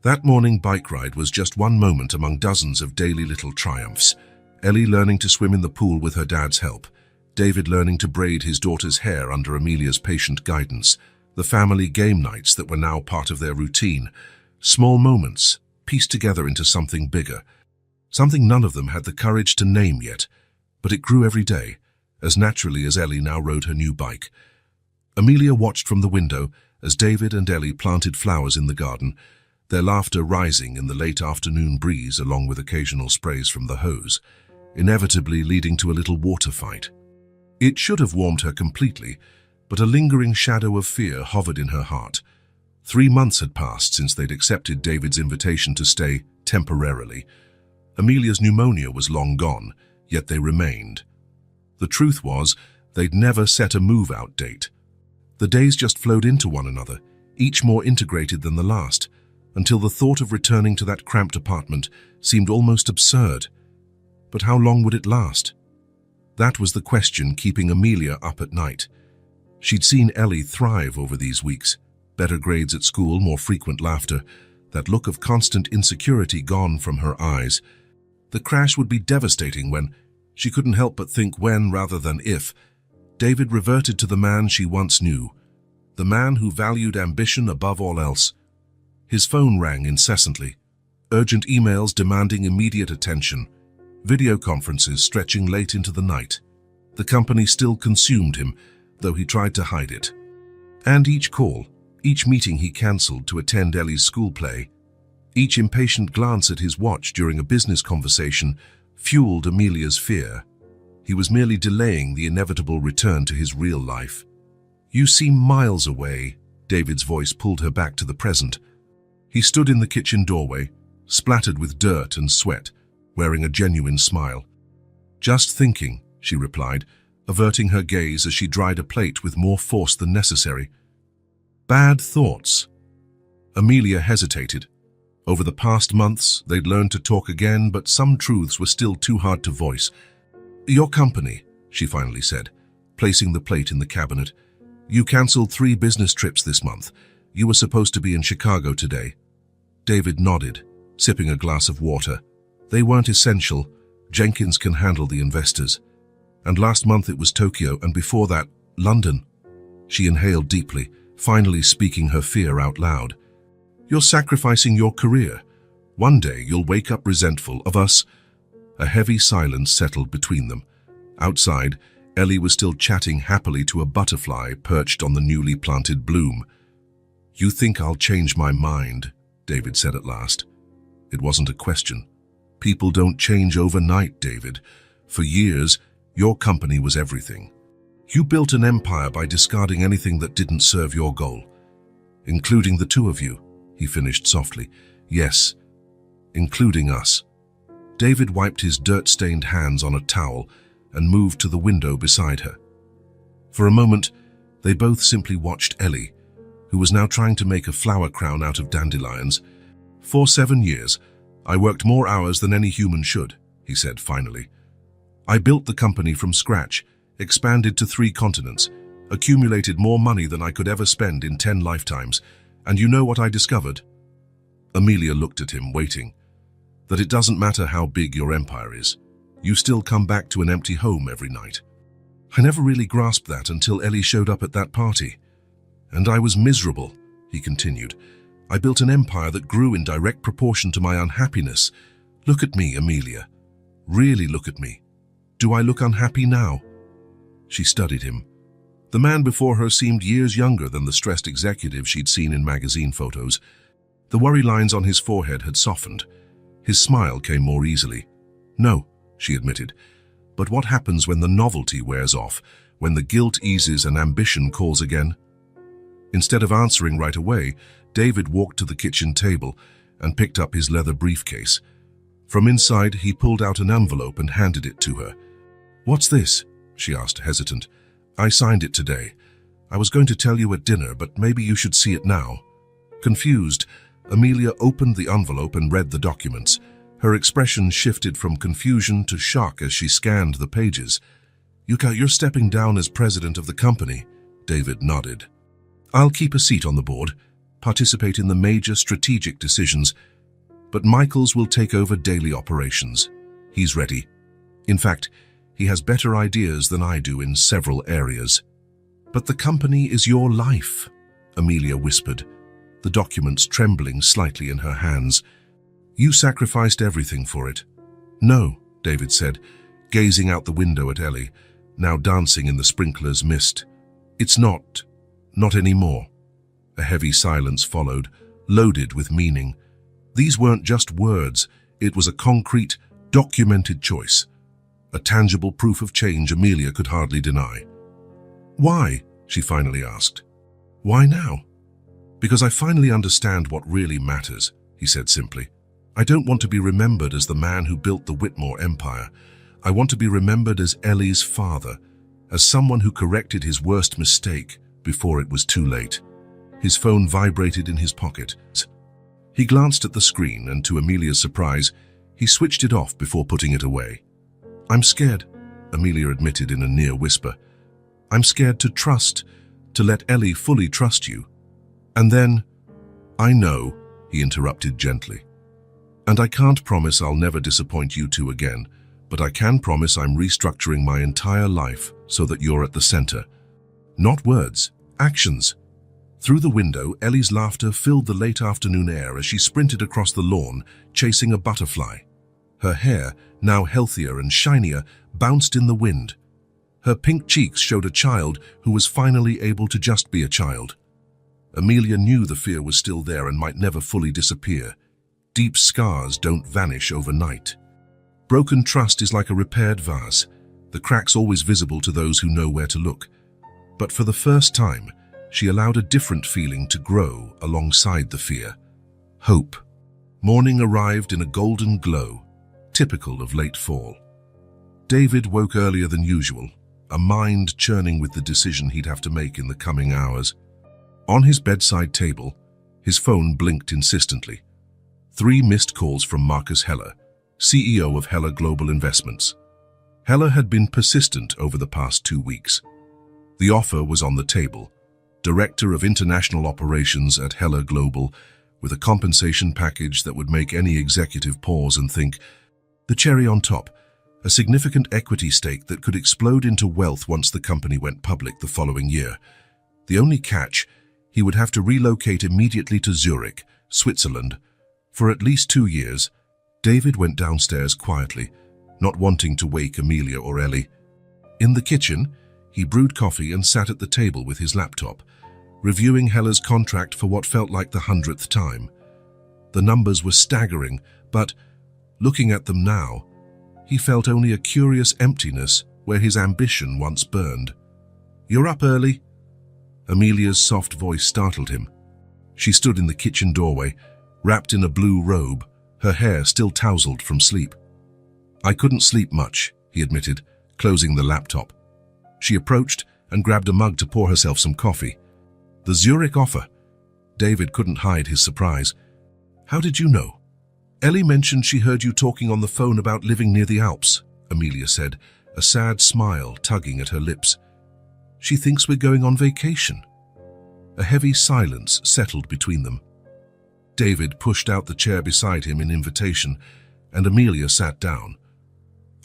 That morning bike ride was just one moment among dozens of daily little triumphs. Ellie learning to swim in the pool with her dad's help, David learning to braid his daughter's hair under Amelia's patient guidance, the family game nights that were now part of their routine. Small moments, pieced together into something bigger. Something none of them had the courage to name yet, but it grew every day, as naturally as Ellie now rode her new bike. Amelia watched from the window as David and Ellie planted flowers in the garden, their laughter rising in the late afternoon breeze along with occasional sprays from the hose, inevitably leading to a little water fight. It should have warmed her completely, but a lingering shadow of fear hovered in her heart. 3 months had passed since they'd accepted David's invitation to stay temporarily. Amelia's pneumonia was long gone, yet they remained. The truth was, they'd never set a move-out date. The days just flowed into one another, each more integrated than the last, until the thought of returning to that cramped apartment seemed almost absurd. But how long would it last? That was the question keeping Amelia up at night. She'd seen Ellie thrive over these weeks. Better grades at school, more frequent laughter, that look of constant insecurity gone from her eyes. The crash would be devastating when, she couldn't help but think when rather than if, David reverted to the man she once knew, the man who valued ambition above all else. His phone rang incessantly, urgent emails demanding immediate attention, video conferences stretching late into the night. The company still consumed him, though he tried to hide it. And each call, each meeting he cancelled to attend Ellie's school play, each impatient glance at his watch during a business conversation fueled Amelia's fear. He was merely delaying the inevitable return to his real life. "You seem miles away," David's voice pulled her back to the present. He stood in the kitchen doorway, splattered with dirt and sweat, wearing a genuine smile. "Just thinking," she replied, averting her gaze as she dried a plate with more force than necessary. "Bad thoughts." Amelia hesitated. Over the past months, they'd learned to talk again, but some truths were still too hard to voice. "Your company," she finally said, placing the plate in the cabinet. "You cancelled 3 business trips this month. You were supposed to be in Chicago today." David nodded, sipping a glass of water. "They weren't essential. Jenkins can handle the investors. And last month it was Tokyo, and before that, London." She inhaled deeply, finally speaking her fear out loud. "You're sacrificing your career. One day you'll wake up resentful of us." A heavy silence settled between them. Outside, Ellie was still chatting happily to a butterfly perched on the newly planted bloom. "You think I'll change my mind," David said at last. It wasn't a question. "People don't change overnight, David. For years, your company was everything. You built an empire by discarding anything that didn't serve your goal. Including the 2 of you," he finished softly. "Yes, including us." David wiped his dirt-stained hands on a towel and moved to the window beside her. For a moment, they both simply watched Ellie, who was now trying to make a flower crown out of dandelions. "For 7 years, I worked more hours than any human should," he said finally. "I built the company from scratch, expanded to 3 continents, accumulated more money than I could ever spend in 10 lifetimes, and you know what I discovered?" Amelia looked at him, waiting. "That it doesn't matter how big your empire is. You still come back to an empty home every night." "I never really grasped that until Ellie showed up at that party. And I was miserable," he continued. "I built an empire that grew in direct proportion to my unhappiness. Look at me, Amelia. Really look at me. Do I look unhappy now?" She studied him. The man before her seemed years younger than the stressed executive she'd seen in magazine photos. The worry lines on his forehead had softened. His smile came more easily. "No," she admitted. "But what happens when the novelty wears off, when the guilt eases and ambition calls again?" Instead of answering right away, David walked to the kitchen table and picked up his leather briefcase. From inside, he pulled out an envelope and handed it to her. "What's this?" she asked, hesitant. "I signed it today. I was going to tell you at dinner, but maybe you should see it now." Confused, Amelia opened the envelope and read the documents. Her expression shifted from confusion to shock as she scanned the pages. You're stepping down as president of the company," David nodded. "I'll keep a seat on the board, participate in the major strategic decisions, but Michaels will take over daily operations. He's ready. In fact, he has better ideas than I do in several areas." "But the company is your life," Amelia whispered, the documents trembling slightly in her hands. "You sacrificed everything for it." "No," David said, gazing out the window at Ellie, now dancing in the sprinkler's mist. "It's not anymore." A heavy silence followed, loaded with meaning. These weren't just words, it was a concrete, documented choice. A tangible proof of change Amelia could hardly deny. "Why?" she finally asked. "Why now?" "Because I finally understand what really matters," he said simply. "I don't want to be remembered as the man who built the Whitmore empire. I want to be remembered as Ellie's father, as someone who corrected his worst mistake before it was too late." His phone vibrated in his pocket. He glanced at the screen and, to Amelia's surprise, he switched it off before putting it away. "I'm scared," Amelia admitted in a near whisper. "I'm scared to trust, to let Ellie fully trust you." And then, "I know," he interrupted gently. "And I can't promise I'll never disappoint you two again, but I can promise I'm restructuring my entire life so that you're at the center. Not words, actions." Through the window, Ellie's laughter filled the late afternoon air as she sprinted across the lawn, chasing a butterfly. Her hair, now healthier and shinier, bounced in the wind. Her pink cheeks showed a child who was finally able to just be a child. Amelia knew the fear was still there and might never fully disappear. Deep scars don't vanish overnight. Broken trust is like a repaired vase, the cracks always visible to those who know where to look. But for the first time, she allowed a different feeling to grow alongside the fear. Hope. Morning arrived in a golden glow, typical of late fall. David woke earlier than usual, a mind churning with the decision he'd have to make in the coming hours. On his bedside table, his phone blinked insistently. 3 missed calls from Marcus Heller, CEO of Heller Global Investments. Heller had been persistent over the past 2 weeks. The offer was on the table. Director of International Operations at Heller Global, with a compensation package that would make any executive pause and think. The cherry on top, a significant equity stake that could explode into wealth once the company went public the following year. The only catch, he would have to relocate immediately to Zurich, Switzerland. For at least 2 years, David went downstairs quietly, not wanting to wake Amelia or Ellie. In the kitchen, he brewed coffee and sat at the table with his laptop, reviewing Heller's contract for what felt like the 100th time. The numbers were staggering, but, looking at them now, he felt only a curious emptiness where his ambition once burned. "You're up early?" Amelia's soft voice startled him. She stood in the kitchen doorway, wrapped in a blue robe, her hair still tousled from sleep. "I couldn't sleep much," he admitted, closing the laptop. She approached and grabbed a mug to pour herself some coffee. "The Zurich offer." David couldn't hide his surprise. "How did you know?" "Ellie mentioned she heard you talking on the phone about living near the Alps," Amelia said, a sad smile tugging at her lips. "She thinks we're going on vacation." A heavy silence settled between them. David pushed out the chair beside him in invitation, and Amelia sat down.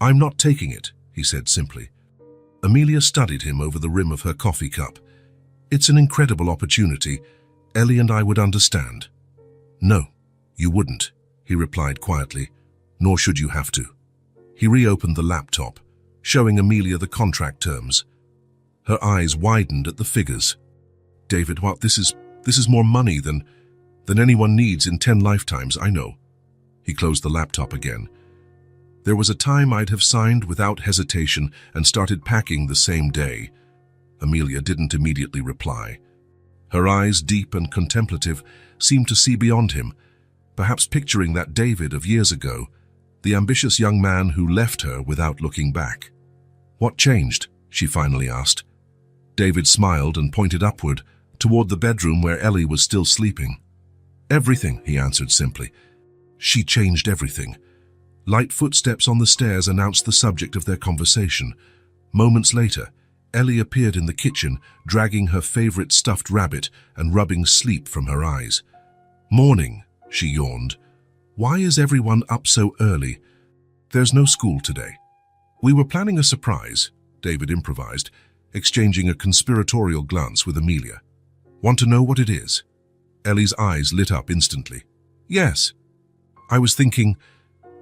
"I'm not taking it," he said simply. Amelia studied him over the rim of her coffee cup. "It's an incredible opportunity. Ellie and I would understand." "No, you wouldn't," he replied quietly, "nor should you have to." He reopened the laptop, showing Amelia the contract terms. Her eyes widened at the figures. "David, what? This is more money than anyone needs in 10 lifetimes, I know." He closed the laptop again. "There was a time I'd have signed without hesitation and started packing the same day." Amelia didn't immediately reply. Her eyes, deep and contemplative, seemed to see beyond him, perhaps picturing that David of years ago, the ambitious young man who left her without looking back. "What changed?" she finally asked. David smiled and pointed upward, toward the bedroom where Ellie was still sleeping. "Everything," he answered simply. "She changed everything." Light footsteps on the stairs announced the subject of their conversation. Moments later, Ellie appeared in the kitchen, dragging her favorite stuffed rabbit and rubbing sleep from her eyes. "Morning," she yawned. "Why is everyone up so early?" "There's no school today." "We were planning a surprise," David improvised, exchanging a conspiratorial glance with Amelia. "Want to know what it is?" Ellie's eyes lit up instantly. "Yes. I was thinking,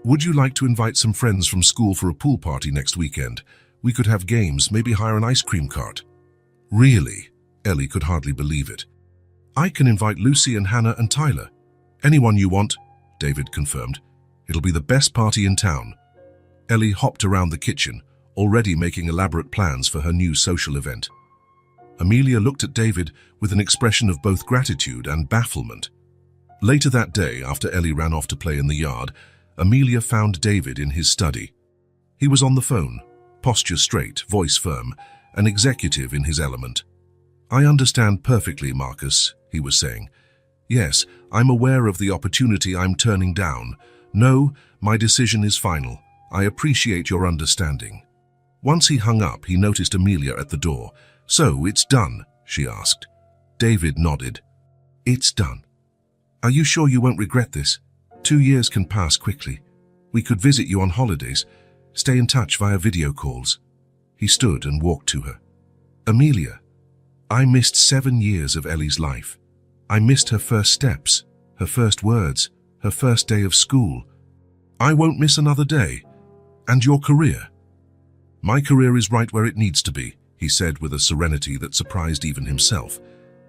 would you like to invite some friends from school for a pool party next weekend? We could have games, maybe hire an ice cream cart." "Really?" Ellie could hardly believe it. I can invite Lucy and Hannah and Tyler. Anyone you want, David confirmed. It'll be the best party in town. Ellie hopped around the kitchen, already making elaborate plans for her new social event. Amelia looked at David with an expression of both gratitude and bafflement. Later that day, after Ellie ran off to play in the yard, Amelia found David in his study. He was on the phone, posture straight, voice firm, an executive in his element. "I understand perfectly, Marcus," he was saying. "Yes, I'm aware of the opportunity I'm turning down. No, my decision is final. I appreciate your understanding." Once he hung up, he noticed Amelia at the door. "So, it's done?" she asked. David nodded. "It's done. Are you sure you won't regret this? 2 years can pass quickly. We could visit you on holidays, stay in touch via video calls." He stood and walked to her. "Amelia, I missed 7 years of Ellie's life. I missed her first steps, her first words, her first day of school. I won't miss another day. And your career?" "My career is right where it needs to be," he said with a serenity that surprised even himself.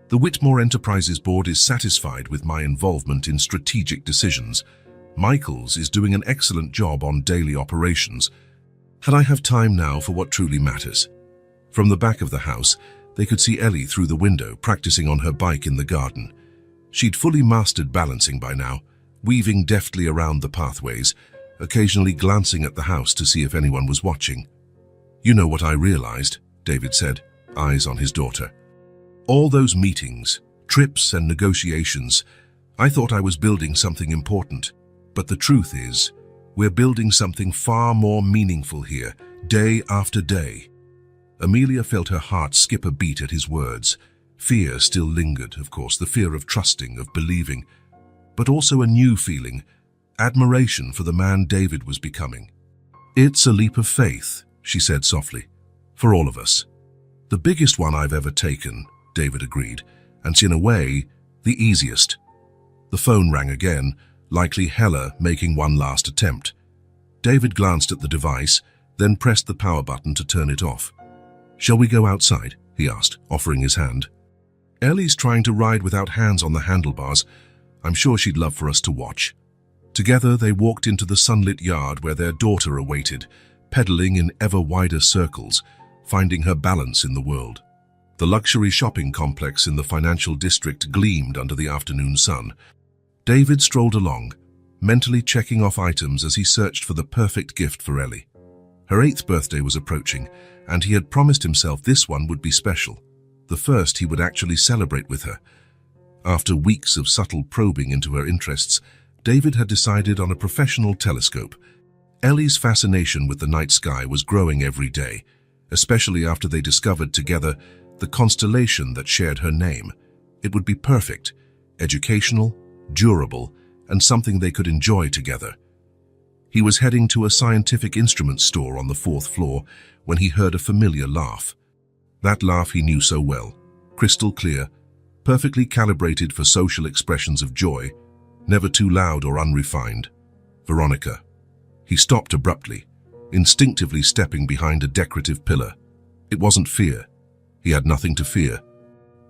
"The Whitmore Enterprises board is satisfied with my involvement in strategic decisions. Michaels is doing an excellent job on daily operations. And I have time now for what truly matters." From the back of the house, they could see Ellie through the window practicing on her bike in the garden. She'd fully mastered balancing by now, weaving deftly around the pathways, occasionally glancing at the house to see if anyone was watching. "You know what I realized," David said, eyes on his daughter. "All those meetings, trips and negotiations, I thought I was building something important. But the truth is, we're building something far more meaningful here, day after day." Amelia felt her heart skip a beat at his words. Fear still lingered, of course, the fear of trusting, of believing, but also a new feeling, admiration for the man David was becoming. "It's a leap of faith," she said softly, "for all of us. The biggest one I've ever taken," David agreed, "and in a way, the easiest." The phone rang again, likely Hella making one last attempt. David glanced at the device, then pressed the power button to turn it off. "Shall we go outside?" he asked, offering his hand. "Ellie's trying to ride without hands on the handlebars. I'm sure she'd love for us to watch." Together they walked into the sunlit yard where their daughter awaited, pedaling in ever wider circles, finding her balance in the world. The luxury shopping complex in the financial district gleamed under the afternoon sun. David strolled along, mentally checking off items as he searched for the perfect gift for Ellie. Her 8th birthday was approaching, and he had promised himself this one would be special, the first he would actually celebrate with her. After weeks of subtle probing into her interests, David had decided on a professional telescope. Ellie's fascination with the night sky was growing every day, especially after they discovered together the constellation that shared her name. It would be perfect, educational, durable, and something they could enjoy together. He was heading to a scientific instruments store on the 4th floor when he heard a familiar laugh. That laugh he knew so well, crystal clear, perfectly calibrated for social expressions of joy, never too loud or unrefined. Veronica. He stopped abruptly, instinctively stepping behind a decorative pillar. It wasn't fear. He had nothing to fear.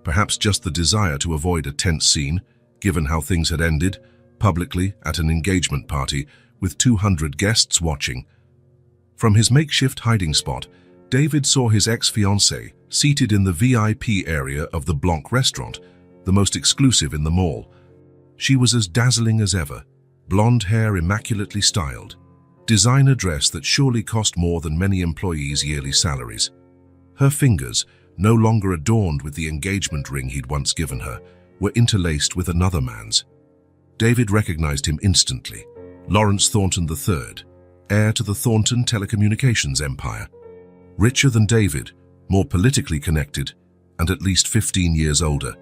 Perhaps just the desire to avoid a tense scene, given how things had ended, publicly at an engagement party with 200 guests watching. From his makeshift hiding spot, David saw his ex-fiancée seated in the VIP area of the Blanc restaurant, the most exclusive in the mall. She was as dazzling as ever, blonde hair immaculately styled, designer dress that surely cost more than many employees' yearly salaries. Her fingers, no longer adorned with the engagement ring he'd once given her, were interlaced with another man's. David recognized him instantly. Lawrence Thornton III, heir to the Thornton telecommunications empire. Richer than David, more politically connected, and at least 15 years older.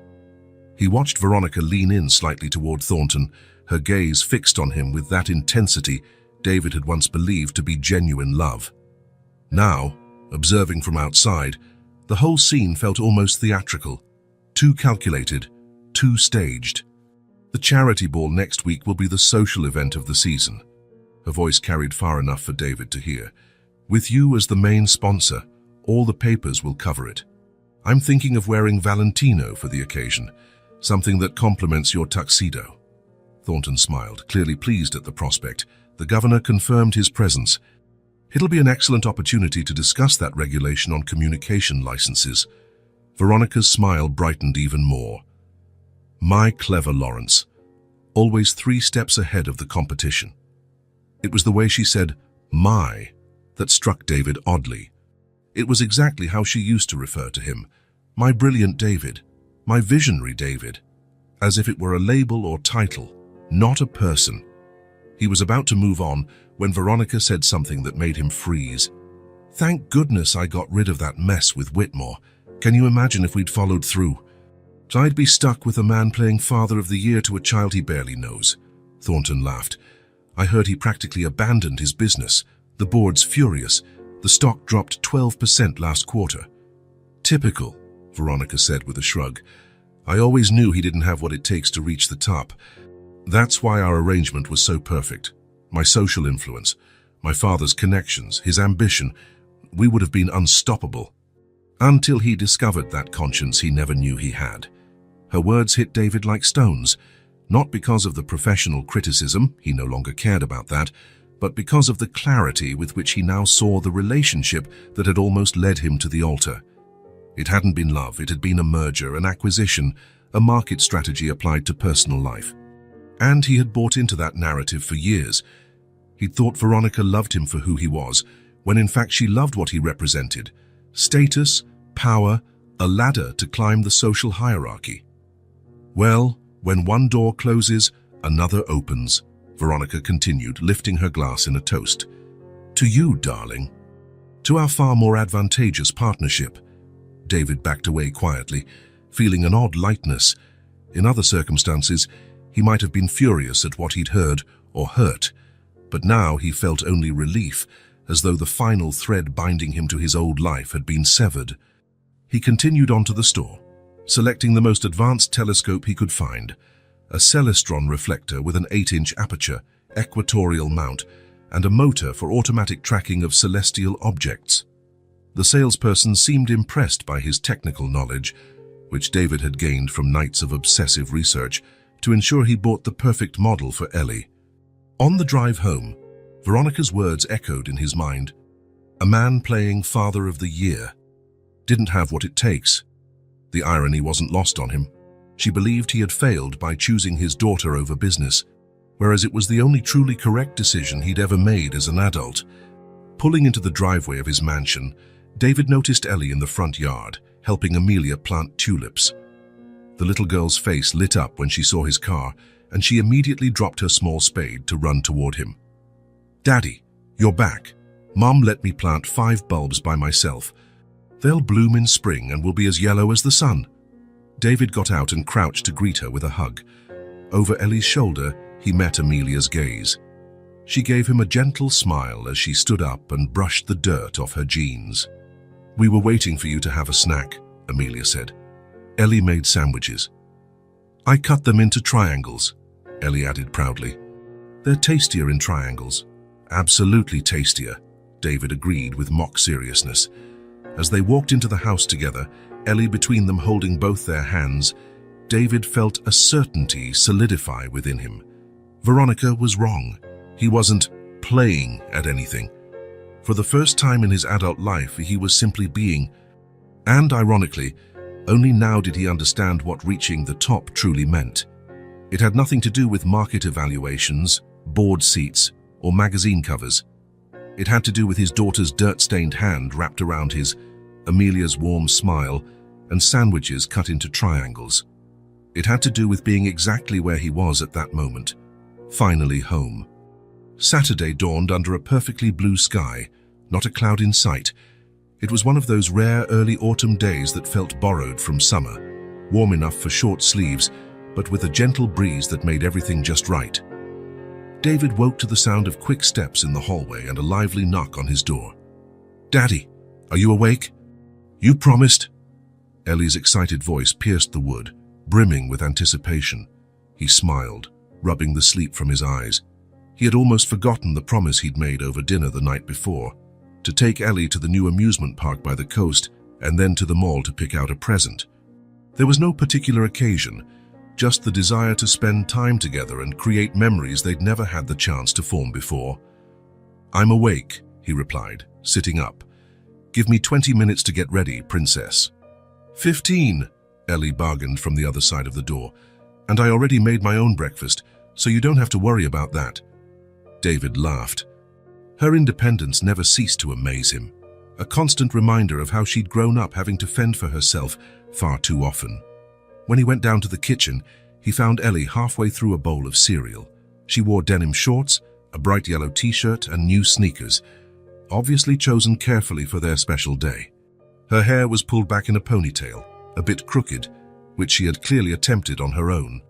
He watched Veronica lean in slightly toward Thornton, her gaze fixed on him with that intensity David had once believed to be genuine love. Now, observing from outside, the whole scene felt almost theatrical, too calculated, too staged. The charity ball next week will be the social event of the season. Her voice carried far enough for David to hear. With you as the main sponsor, all the papers will cover it. I'm thinking of wearing Valentino for the occasion. Something that complements your tuxedo. Thornton smiled, clearly pleased at the prospect. The governor confirmed his presence. It'll be an excellent opportunity to discuss that regulation on communication licenses. Veronica's smile brightened even more. My clever Lawrence, always 3 steps ahead of the competition. It was the way she said, my, that struck David oddly. It was exactly how she used to refer to him. My brilliant David, my visionary David, as if it were a label or title, not a person. He was about to move on when Veronica said something that made him freeze. Thank goodness I got rid of that mess with Whitmore. Can you imagine if we'd followed through? I'd be stuck with a man playing Father of the Year to a child he barely knows. Thornton laughed. I heard he practically abandoned his business. The board's furious. The stock dropped 12% last quarter. Typical, Veronica said with a shrug. I always knew he didn't have what it takes to reach the top. That's why our arrangement was so perfect. My social influence, my father's connections, his ambition, we would have been unstoppable. Until he discovered that conscience he never knew he had. Her words hit David like stones, not because of the professional criticism, he no longer cared about that, but because of the clarity with which he now saw the relationship that had almost led him to the altar. It hadn't been love, it had been a merger, an acquisition, a market strategy applied to personal life. And he had bought into that narrative for years. He'd thought Veronica loved him for who he was, when in fact she loved what he represented. Status, power, a ladder to climb the social hierarchy. Well, when one door closes, another opens, Veronica continued, lifting her glass in a toast. To you, darling. To our far more advantageous partnership. David backed away quietly, feeling an odd lightness. In other circumstances, he might have been furious at what he'd heard or hurt, but now he felt only relief, as though the final thread binding him to his old life had been severed. He continued on to the store, selecting the most advanced telescope he could find, a Celestron reflector with an 8-inch aperture, equatorial mount, and a motor for automatic tracking of celestial objects. The salesperson seemed impressed by his technical knowledge, which David had gained from nights of obsessive research, to ensure he bought the perfect model for Ellie. On the drive home, Veronica's words echoed in his mind. A man playing Father of the Year didn't have what it takes. The irony wasn't lost on him. She believed he had failed by choosing his daughter over business, whereas it was the only truly correct decision he'd ever made as an adult. Pulling into the driveway of his mansion, David noticed Ellie in the front yard, helping Amelia plant tulips. The little girl's face lit up when she saw his car, and she immediately dropped her small spade to run toward him. Daddy, you're back. Mom let me plant 5 bulbs by myself. They'll bloom in spring and will be as yellow as the sun. David got out and crouched to greet her with a hug. Over Ellie's shoulder, he met Amelia's gaze. She gave him a gentle smile as she stood up and brushed the dirt off her jeans. We were waiting for you to have a snack, Amelia said. Ellie made sandwiches. I cut them into triangles, Ellie added proudly. They're tastier in triangles. Absolutely tastier, David agreed with mock seriousness. As they walked into the house together, Ellie between them holding both their hands, David felt a certainty solidify within him. Veronica was wrong. He wasn't playing at anything. For the first time in his adult life, he was simply being. And ironically, only now did he understand what reaching the top truly meant. It had nothing to do with market evaluations, board seats, or magazine covers. It had to do with his daughter's dirt-stained hand wrapped around his, Amelia's warm smile, and sandwiches cut into triangles. It had to do with being exactly where he was at that moment, finally home. Saturday dawned under a perfectly blue sky, not a cloud in sight. It was one of those rare early autumn days that felt borrowed from summer, warm enough for short sleeves, but with a gentle breeze that made everything just right. David woke to the sound of quick steps in the hallway and a lively knock on his door. Daddy, are you awake? You promised. Ellie's excited voice pierced the wood, brimming with anticipation. He smiled, rubbing the sleep from his eyes. He had almost forgotten the promise he'd made over dinner the night before, to take Ellie to the new amusement park by the coast and then to the mall to pick out a present. There was no particular occasion, just the desire to spend time together and create memories they'd never had the chance to form before. "I'm awake," he replied, sitting up. "Give me 20 minutes to get ready, princess." 15, Ellie bargained from the other side of the door. "And I already made my own breakfast, so you don't have to worry about that." David laughed. Her independence never ceased to amaze him, a constant reminder of how she'd grown up having to fend for herself far too often. When he went down to the kitchen, he found Ellie halfway through a bowl of cereal. She wore denim shorts, a bright yellow t-shirt, and new sneakers, obviously chosen carefully for their special day. Her hair was pulled back in a ponytail, a bit crooked, which she had clearly attempted on her own.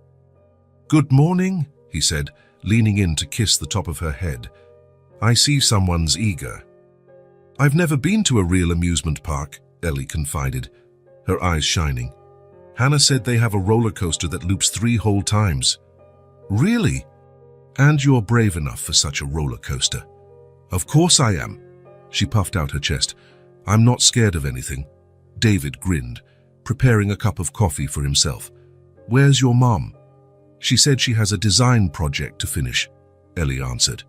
"Good morning," he said, leaning in to kiss the top of her head. "I see someone's eager." "I've never been to a real amusement park," Ellie confided, her eyes shining. "Hannah said they have a roller coaster that loops 3 whole times." "Really? And you're brave enough for such a roller coaster." "Of course I am." She puffed out her chest. "I'm not scared of anything." David grinned, preparing a cup of coffee for himself. "Where's your mom?" "She said she has a design project to finish," Ellie answered.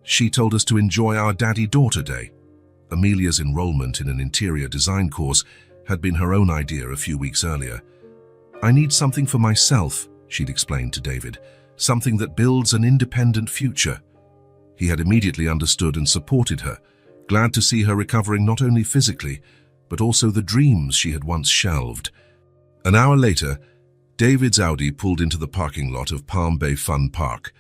"She told us to enjoy our daddy-daughter day." Amelia's enrollment in an interior design course had been her own idea a few weeks earlier. "I need something for myself," she'd explained to David, "something that builds an independent future." He had immediately understood and supported her, glad to see her recovering not only physically, but also the dreams she had once shelved. An hour later, David's Audi pulled into the parking lot of Palm Bay Fun Park,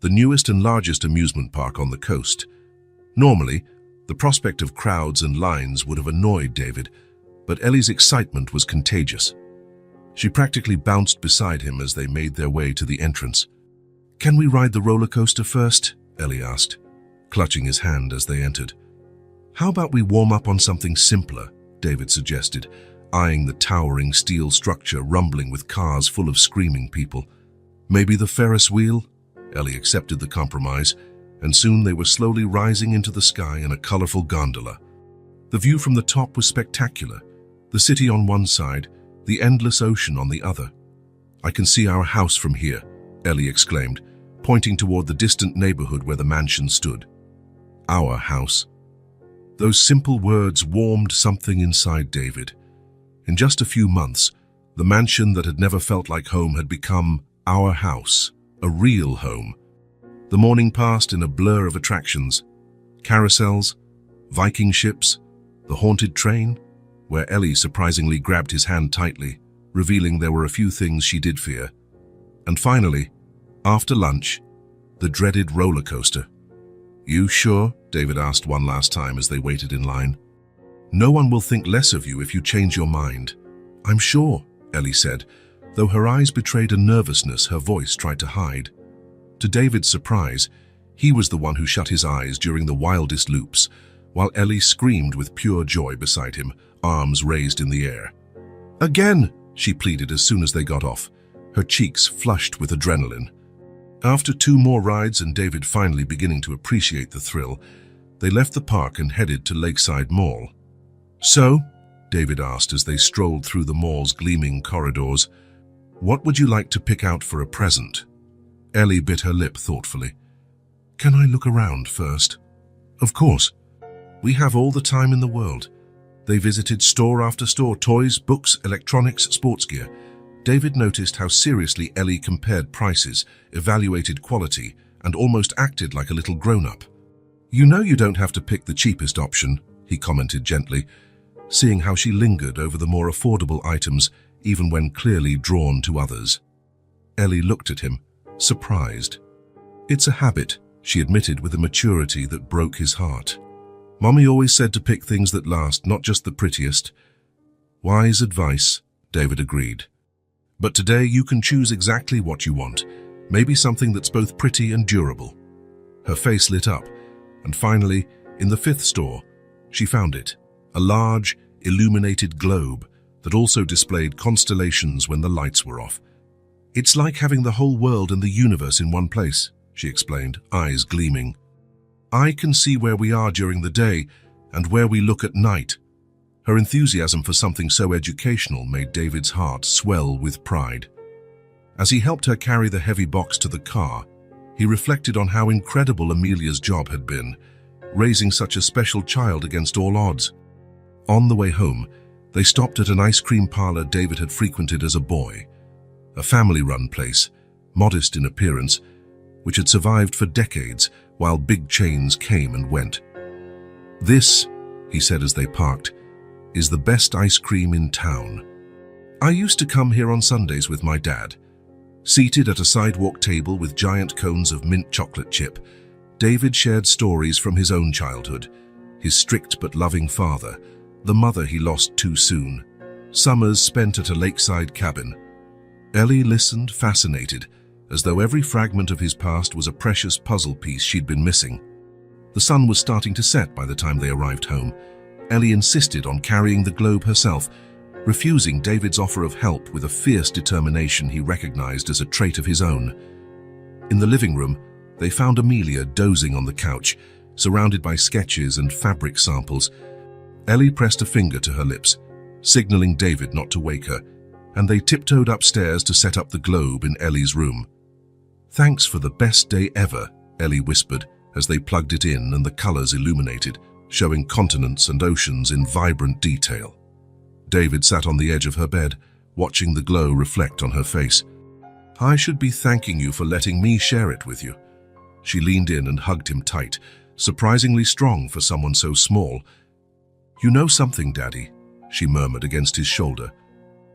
the newest and largest amusement park on the coast. Normally, the prospect of crowds and lines would have annoyed David, but Ellie's excitement was contagious. She practically bounced beside him as they made their way to the entrance. "Can we ride the roller coaster first?" Ellie asked, clutching his hand as they entered. "How about we warm up on something simpler?" David suggested, eyeing the towering steel structure rumbling with cars full of screaming people. "Maybe the Ferris wheel?" Ellie accepted the compromise, and soon they were slowly rising into the sky in a colorful gondola. The view from the top was spectacular, the city on one side, the endless ocean on the other. "I can see our house from here," Ellie exclaimed, pointing toward the distant neighborhood where the mansion stood. "Our house." Those simple words warmed something inside David. In just a few months, the mansion that had never felt like home had become our house, a real home. The morning passed in a blur of attractions: carousels, Viking ships, the haunted train, where Ellie surprisingly grabbed his hand tightly, revealing there were a few things she did fear. And finally, after lunch, the dreaded roller coaster. "You sure?" David asked one last time as they waited in line. "No one will think less of you if you change your mind." "I'm sure," Ellie said, though her eyes betrayed a nervousness her voice tried to hide. To David's surprise, he was the one who shut his eyes during the wildest loops, while Ellie screamed with pure joy beside him, arms raised in the air. "Again," she pleaded as soon as they got off, her cheeks flushed with adrenaline. After 2 more rides and David finally beginning to appreciate the thrill, they left the park and headed to Lakeside Mall. "So," David asked as they strolled through the mall's gleaming corridors, "what would you like to pick out for a present?" Ellie bit her lip thoughtfully. "Can I look around first?" "Of course. We have all the time in the world." They visited store after store, toys, books, electronics, sports gear. David noticed how seriously Ellie compared prices, evaluated quality, and almost acted like a little grown-up. "You know you don't have to pick the cheapest option," he commented gently, seeing how she lingered over the more affordable items even when clearly drawn to others. Ellie looked at him, surprised. "It's a habit," she admitted with a maturity that broke his heart. "Mommy always said to pick things that last, not just the prettiest." "Wise advice," David agreed. "But today you can choose exactly what you want, maybe something that's both pretty and durable." Her face lit up, and finally, in the 5th store, she found it, a large, illuminated globe that also displayed constellations when the lights were off. "It's like having the whole world and the universe in one place," she explained, eyes gleaming. "I can see where we are during the day and where we look at night." Her enthusiasm for something so educational made David's heart swell with pride. As he helped her carry the heavy box to the car, he reflected on how incredible Amelia's job had been, raising such a special child against all odds. On the way home, they stopped at an ice cream parlor David had frequented as a boy, a family-run place, modest in appearance, which had survived for decades while big chains came and went. "This," he said as they parked, "is the best ice cream in town. I used to come here on Sundays with my dad." Seated at a sidewalk table with giant cones of mint chocolate chip, David shared stories from his own childhood, his strict but loving father, the mother he lost too soon, summers spent at a lakeside cabin. Ellie listened, fascinated, as though every fragment of his past was a precious puzzle piece she'd been missing. The sun was starting to set by the time they arrived home. Ellie insisted on carrying the globe herself, refusing David's offer of help with a fierce determination he recognized as a trait of his own. In the living room, they found Amelia dozing on the couch, surrounded by sketches and fabric samples. Ellie pressed a finger to her lips, signaling David not to wake her, and they tiptoed upstairs to set up the globe in Ellie's room. "Thanks for the best day ever," Ellie whispered as they plugged it in and the colors illuminated, showing continents and oceans in vibrant detail. David sat on the edge of her bed, watching the glow reflect on her face. "I should be thanking you for letting me share it with you." She leaned in and hugged him tight, surprisingly strong for someone so small. "You know something, Daddy," she murmured against his shoulder.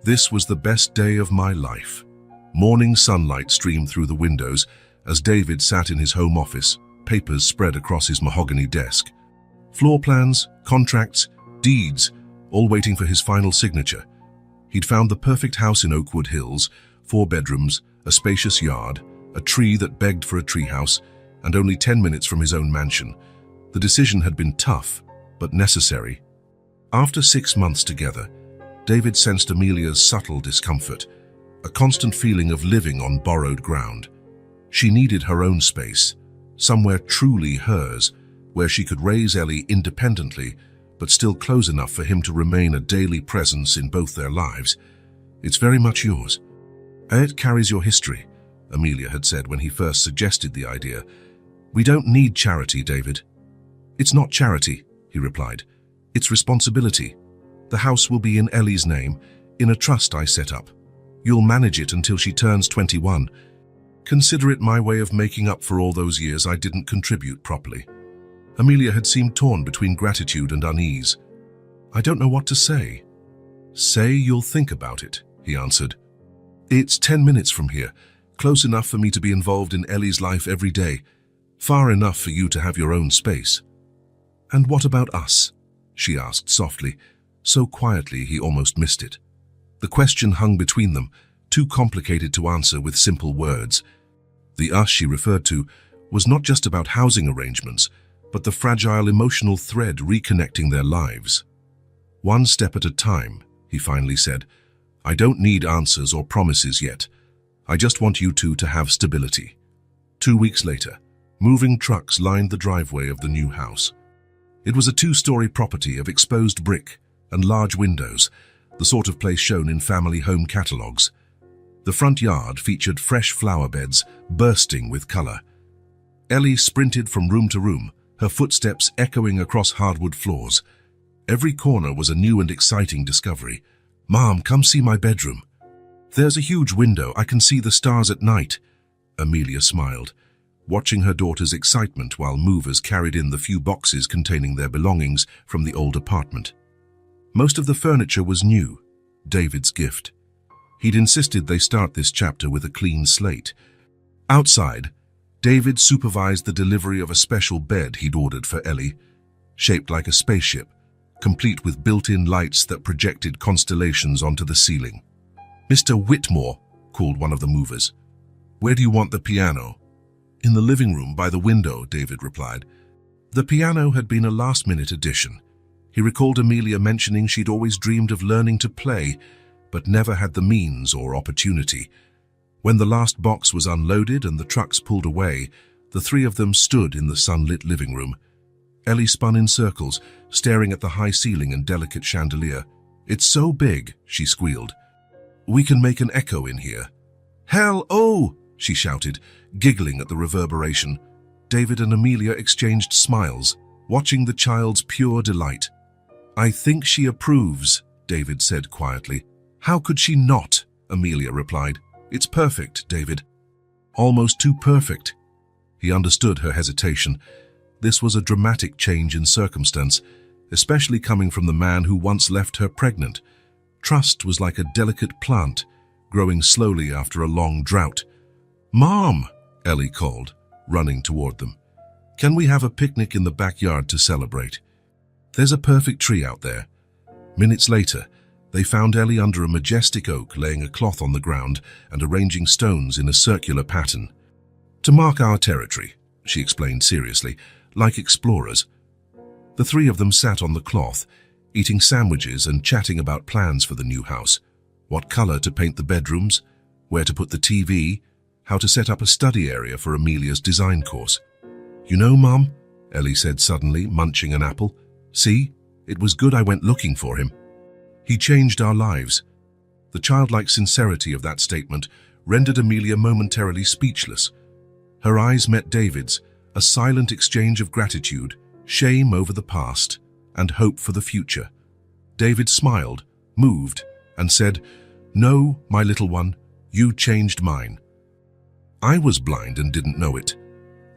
"This was the best day of my life." Morning sunlight streamed through the windows as David sat in his home office, papers spread across his mahogany desk. Floor plans, contracts, deeds, all waiting for his final signature. He'd found the perfect house in Oakwood Hills, 4 bedrooms, a spacious yard, a tree that begged for a treehouse, and only 10 minutes from his own mansion. The decision had been tough, but necessary. After 6 months together, David sensed Amelia's subtle discomfort, a constant feeling of living on borrowed ground. She needed her own space, somewhere truly hers, where she could raise Ellie independently, but still close enough for him to remain a daily presence in both their lives. "It's very much yours. It carries your history," Amelia had said when he first suggested the idea. "We don't need charity, David." "It's not charity," he replied. "It's responsibility. The house will be in Ellie's name, in a trust I set up. You'll manage it until she turns 21. Consider it my way of making up for all those years I didn't contribute properly." Amelia had seemed torn between gratitude and unease. "I don't know what to say." "Say you'll think about it," he answered. "It's 10 minutes from here, close enough for me to be involved in Ellie's life every day, far enough for you to have your own space." "And what about us?" she asked softly, so quietly he almost missed it. The question hung between them, too complicated to answer with simple words. The us she referred to was not just about housing arrangements, but the fragile emotional thread reconnecting their lives. "One step at a time," he finally said. "I don't need answers or promises yet. I just want you two to have stability." 2 weeks later, moving trucks lined the driveway of the new house. It was a 2-story property of exposed brick and large windows, the sort of place shown in family home catalogs. The front yard featured fresh flower beds bursting with color. Ellie sprinted from room to room, her footsteps echoing across hardwood floors. Every corner was a new and exciting discovery. "Mom, come see my bedroom." "There's a huge window, I can see the stars at night." Amelia smiled, watching her daughter's excitement while movers carried in the few boxes containing their belongings from the old apartment. Most of the furniture was new, David's gift. He'd insisted they start this chapter with a clean slate. Outside, David supervised the delivery of a special bed he'd ordered for Ellie, shaped like a spaceship, complete with built-in lights that projected constellations onto the ceiling. "Mr. Whitmore," called one of the movers. "Where do you want the piano?" "In the living room by the window," David replied. The piano had been a last-minute addition. He recalled Amelia mentioning she'd always dreamed of learning to play, but never had the means or opportunity. When the last box was unloaded and the trucks pulled away, the 3 of them stood in the sunlit living room. Ellie spun in circles, staring at the high ceiling and delicate chandelier. "It's so big," she squealed. "We can make an echo in here." Hell, oh! She shouted, giggling at the reverberation. David and Amelia exchanged smiles, watching the child's pure delight. I think she approves, David said quietly. How could she not? Amelia replied. It's perfect, David. Almost too perfect. He understood her hesitation. This was a dramatic change in circumstance, especially coming from the man who once left her pregnant. Trust was like a delicate plant, growing slowly after a long drought. Mom, Ellie called, running toward them. Can we have a picnic in the backyard to celebrate? There's a perfect tree out there. Minutes later, they found Ellie under a majestic oak, laying a cloth on the ground and arranging stones in a circular pattern. To mark our territory, she explained seriously, like explorers. The three of them sat on the cloth, eating sandwiches and chatting about plans for the new house. What color to paint the bedrooms, where to put the TV, how to set up a study area for Amelia's design course. You know, Mom, Ellie said suddenly, munching an apple. See, it was good I went looking for him. He changed our lives. The childlike sincerity of that statement rendered Amelia momentarily speechless. Her eyes met David's, a silent exchange of gratitude, shame over the past, and hope for the future. David smiled, moved, and said, No, my little one, you changed mine. I was blind and didn't know it.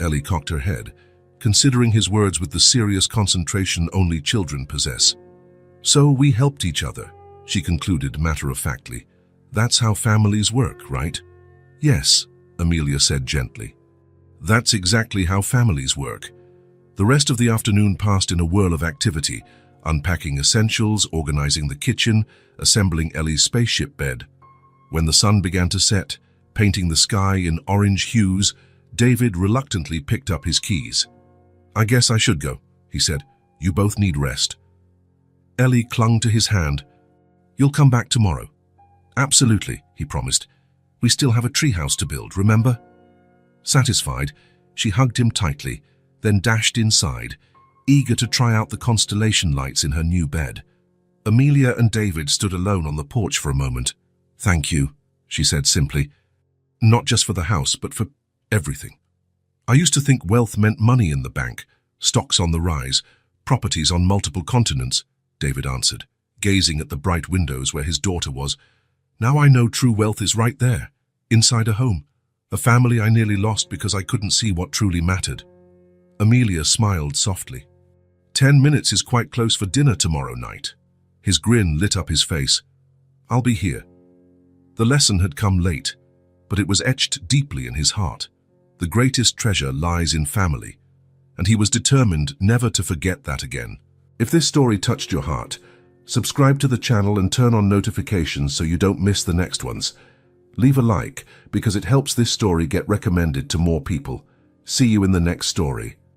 Ellie cocked her head, considering his words with the serious concentration only children possess. So we helped each other, she concluded matter-of-factly. That's how families work, right? Yes, Amelia said gently. That's exactly how families work. The rest of the afternoon passed in a whirl of activity, unpacking essentials, organizing the kitchen, assembling Ellie's spaceship bed. When the sun began to set, painting the sky in orange hues, David reluctantly picked up his keys. I guess I should go, he said. You both need rest. Ellie clung to his hand. You'll come back tomorrow. Absolutely, he promised. We still have a treehouse to build, remember? Satisfied, she hugged him tightly, then dashed inside, eager to try out the constellation lights in her new bed. Amelia and David stood alone on the porch for a moment. Thank you, she said simply. Not just for the house, but for everything. I used to think wealth meant money in the bank, stocks on the rise, properties on multiple continents, David answered, gazing at the bright windows where his daughter was. Now I know true wealth is right there, inside a home, a family I nearly lost because I couldn't see what truly mattered. Amelia smiled softly. 10 minutes is quite close for dinner tomorrow night. His grin lit up his face. I'll be here. The lesson had come late, but it was etched deeply in his heart. The greatest treasure lies in family, and he was determined never to forget that again. If this story touched your heart, subscribe to the channel and turn on notifications so you don't miss the next ones. Leave a like because it helps this story get recommended to more people. See you in the next story.